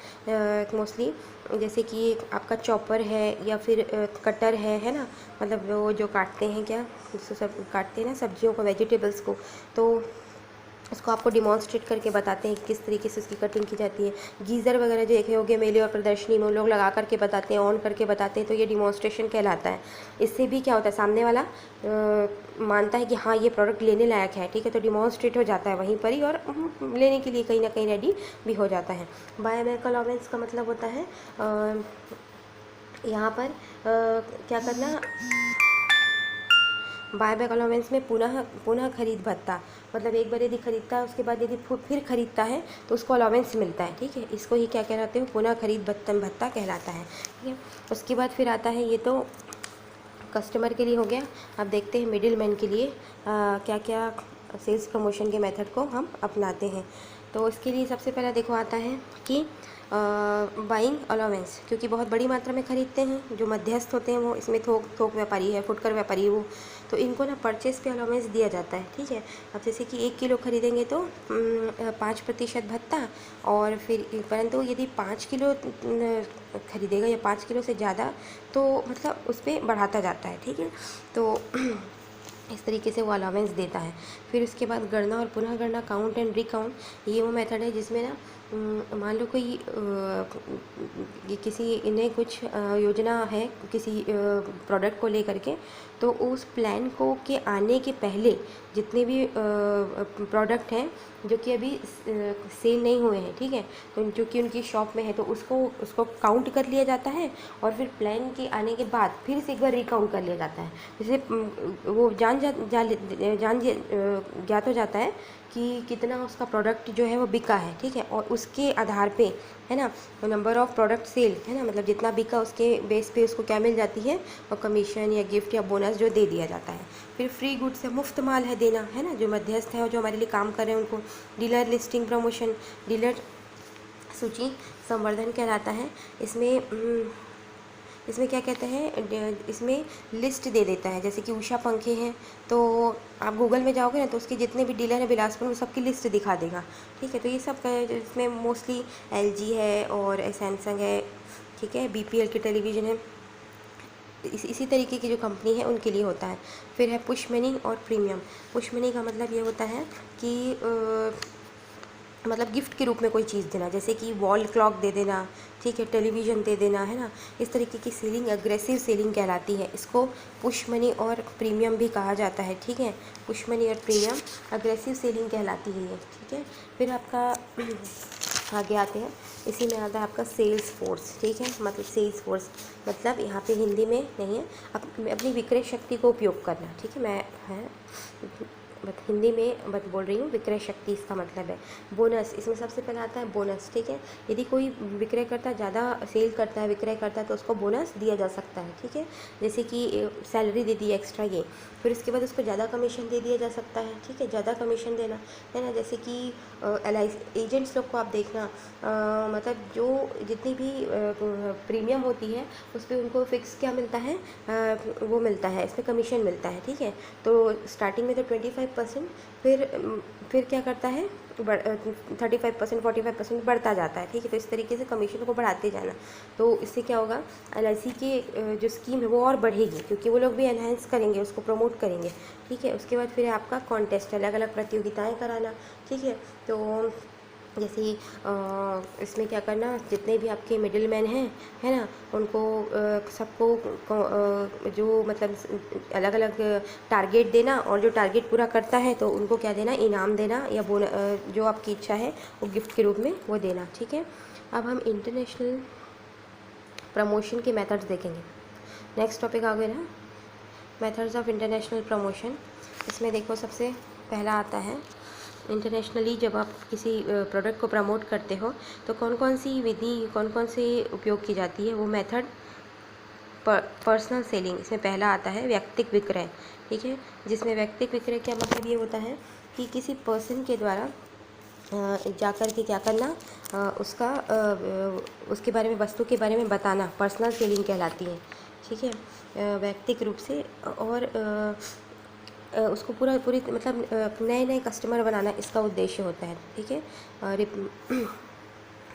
मोस्टली, जैसे कि आपका चॉपर है या फिर कटर है ना, मतलब वो जो काटते हैं, क्या सब काटते हैं ना सब्जियों को, वेजिटेबल्स को, तो उसको आपको डिमॉन्स्ट्रेट करके बताते हैं कि किस तरीके से उसकी कटिंग की जाती है। गीज़र वगैरह जो देखे होंगे मेले और प्रदर्शनी में, लोग लगा करके बताते हैं, ऑन करके बताते हैं, तो ये डिमॉन्स्ट्रेशन कहलाता है। इससे भी क्या होता है, सामने वाला मानता है कि हाँ ये प्रोडक्ट लेने लायक है, ठीक है, तो डिमॉन्स्ट्रेट हो जाता है वहीं पर ही, और लेने के लिए कहीं ना कहीं रेडी भी हो जाता है। बायोमेडिकल अलाउंस का मतलब होता है यहाँ पर क्या करना, बायबैक अलाउंस में पुनः खरीद भत्ता, मतलब एक बार यदि खरीदता है उसके बाद यदि फिर खरीदता है तो उसको अलाउंस मिलता है, ठीक है। इसको ही क्या कहलाते हो, पुनः खरीद भत्ता कहलाता है, ठीक है। उसके बाद फिर आता है, ये तो कस्टमर के लिए हो गया। अब देखते हैं मिडिल मैन के लिए क्या क्या सेल्स प्रमोशन के मेथड को हम अपनाते हैं। तो इसके लिए सबसे पहला देखो आता है कि बाइंग अलाउंस, क्योंकि बहुत बड़ी मात्रा में ख़रीदते हैं, जो मध्यस्थ होते हैं वो इसमें थोक व्यापारी है, फुटकर व्यापारी वो, तो इनको ना परचेस पे अलाउंस दिया जाता है, ठीक है। अब जैसे कि 1 किलो खरीदेंगे तो 5% भत्ता, और फिर परंतु यदि 5 किलो खरीदेगा या 5 किलो से ज़्यादा, तो मतलब उस पर बढ़ाता जाता है, ठीक है। तो इस तरीके से वो अलाउंस देता है। फिर उसके बाद गणना और पुनः गणना, काउंट एंड रिकाउंट, ये वो मेथड है जिसमें ना मान लो कोई किसी इन्हें कुछ योजना है किसी प्रोडक्ट को लेकर के, तो उस प्लान को के आने के पहले जितने भी प्रोडक्ट हैं जो कि अभी सेल नहीं हुए हैं, ठीक है, तो जो कि उनकी शॉप में है, तो उसको काउंट कर लिया जाता है, और फिर प्लान के आने के बाद फिर से एक बार रिकाउंट कर लिया जाता है। जैसे वो ज्ञात हो जाता है कि कितना उसका प्रोडक्ट जो है वो बिका है, ठीक है, और उसके आधार पे है ना, नंबर ऑफ प्रोडक्ट सेल है ना, मतलब जितना बिका उसके बेस पे उसको क्या मिल जाती है, और कमीशन या गिफ्ट या बोनस जो दे दिया जाता है। फिर फ्री गुड्स है, मुफ्त माल है देना, है ना, जो मध्यस्थ है और जो हमारे लिए काम कर रहे हैं उनको। डीलर लिस्टिंग प्रमोशन, डीलर सूची संवर्धन कहलाता है। इसमें क्या कहते हैं, इसमें लिस्ट दे देता है, जैसे कि उषा पंखे हैं, तो आप गूगल में जाओगे ना तो उसके जितने भी डीलर हैं बिलासपुर में, सबकी लिस्ट दिखा देगा, ठीक है। तो ये सब इसमें मोस्टली LG है और सैमसंग है, ठीक है, BPL की टेलीविज़न है, इसी तरीके की जो कंपनी है उनके लिए होता है। फिर है पुश मनी और प्रीमियम। पुश मनी का मतलब ये होता है कि मतलब गिफ्ट के रूप में कोई चीज़ देना, जैसे कि वॉल क्लॉक दे देना, ठीक है, टेलीविज़न दे देना, है ना, इस तरीके की सेलिंग एग्रेसिव सेलिंग कहलाती है। इसको पुश मनी और प्रीमियम भी कहा जाता है, ठीक है, पुश मनी और प्रीमियम एग्रेसिव सेलिंग कहलाती है ये, ठीक है। फिर आपका आगे आते हैं, इसी में आता है आपका सेल्स फोर्स, ठीक है, मतलब सेल्स फोर्स मतलब यहाँ पे हिंदी में नहीं है, अपनी विक्रय शक्ति को उपयोग करना, ठीक है, मैं है बट हिंदी में बोल रही हूँ, विक्रय शक्ति इसका मतलब है। बोनस, इसमें सबसे पहले आता है बोनस, ठीक है, यदि कोई विक्रय करता ज़्यादा सेल करता है, विक्रय करता है, तो उसको बोनस दिया जा सकता है, ठीक है, जैसे कि सैलरी दे दी एक्स्ट्रा ये, फिर उसके बाद उसको ज़्यादा कमीशन दे दिया जा सकता है, ठीक है, ज़्यादा कमीशन देना, है ना, जैसे कि LIC एजेंट्स लोग को आप देखना, मतलब जो जितनी भी प्रीमियम होती है उस पर उनको फिक्स क्या मिलता है, वो मिलता है, इसमें कमीशन मिलता है, ठीक है। तो स्टार्टिंग में तो 25%, फिर क्या करता है 35% 45% बढ़ता जाता है, ठीक है, तो इस तरीके से कमीशन को बढ़ाते जाना। तो इससे क्या होगा, LIC की जो स्कीम है वो और बढ़ेगी, क्योंकि वो लोग भी एनहेंस करेंगे, उसको प्रमोट करेंगे, ठीक है। उसके बाद फिर आपका कॉन्टेस्ट, अलग अलग प्रतियोगिताएं कराना, ठीक है। तो जैसे इसमें क्या करना, जितने भी आपके मिडिल मैन हैं, है ना, उनको सबको जो मतलब अलग अलग टारगेट देना, और जो टारगेट पूरा करता है तो उनको क्या देना, इनाम देना, या जो आपकी इच्छा है वो गिफ्ट के रूप में वो देना, ठीक है। अब हम इंटरनेशनल प्रमोशन के मेथड्स देखेंगे। नेक्स्ट टॉपिक आ गया ना, मेथड्स ऑफ इंटरनेशनल प्रमोशन। इसमें देखो सबसे पहला आता है, इंटरनेशनली जब आप किसी प्रोडक्ट को प्रमोट करते हो तो कौन कौन सी विधि, कौन कौन से उपयोग की जाती है, वो मेथड पर्सनल सेलिंग, इसमें पहला आता है व्यक्तिक विक्रय, ठीक है, जिसमें व्यक्तिक विक्रय क्या मतलब ये होता है कि किसी पर्सन के द्वारा जा कर के क्या करना, उसके बारे में, वस्तु के बारे में बताना, पर्सनल सेलिंग कहलाती है। ठीक है, व्यक्तिगत रूप से, और उसको पूरी मतलब नए नए कस्टमर बनाना इसका उद्देश्य होता है। ठीक है,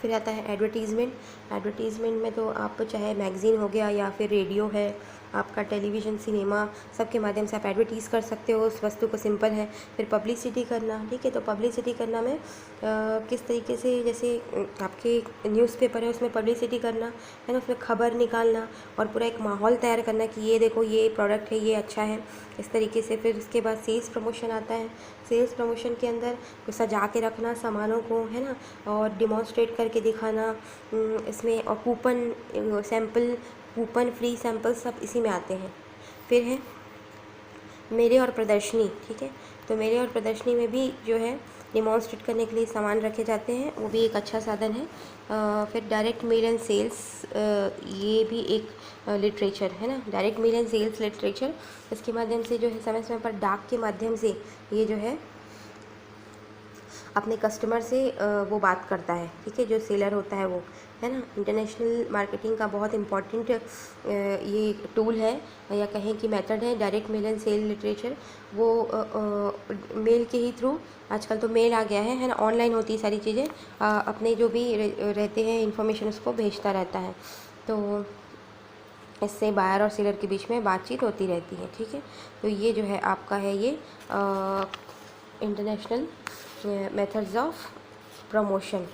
फिर आता है एडवर्टीज़मेंट। एडवर्टीज़मेंट में तो आप चाहे मैगज़ीन हो गया या फिर रेडियो है, आपका टेलीविज़न, सिनेमा, सबके माध्यम से आप एडवर्टीज़ कर सकते हो उस वस्तु को, सिंपल है। फिर पब्लिसिटी करना। ठीक है, तो पब्लिसिटी करना में किस तरीके से, जैसे आपके न्यूज़पेपर है उसमें पब्लिसिटी करना है ना, उसमें खबर निकालना और पूरा एक माहौल तैयार करना कि ये देखो ये प्रोडक्ट है, ये अच्छा है, इस तरीके से। फिर उसके बाद सेल्स प्रमोशन आता है। सेल्स प्रमोशन के अंदर सजा के रखना सामानों को, है ना, और डिमॉन्स्ट्रेट करके दिखाना इसमें, और coupon, sample coupon, free sample सब इसी में आते हैं। फिर है मेले और प्रदर्शनी। ठीक है, तो मेले और प्रदर्शनी में भी जो है डिमॉन्स्ट्रेट करने के लिए सामान रखे जाते हैं, वो भी एक अच्छा साधन है। फिर डायरेक्ट मेल एंड सेल्स, ये भी एक लिटरेचर है ना, direct mail and sales literature. इसके माध्यम से जो है समय समय पर डाक के माध्यम से ये जो है अपने कस्टमर से वो बात करता है। ठीक है, जो सेलर होता है वो, है ना। इंटरनेशनल मार्केटिंग का बहुत इम्पॉर्टेंट ये टूल है, या कहें कि मेथड है, direct mail and sale literature. वो मेल के ही थ्रू, आजकल तो मेल आ गया है ना, ऑनलाइन होती है सारी चीज़ें, अपने जो भी रहते हैं इन्फॉर्मेशन उसको भेजता रहता है। तो इससे बायर और सेलर के बीच में बातचीत होती रहती है। ठीक है, तो ये जो है आपका है ये इंटरनेशनल मेथड्स ऑफ प्रमोशन।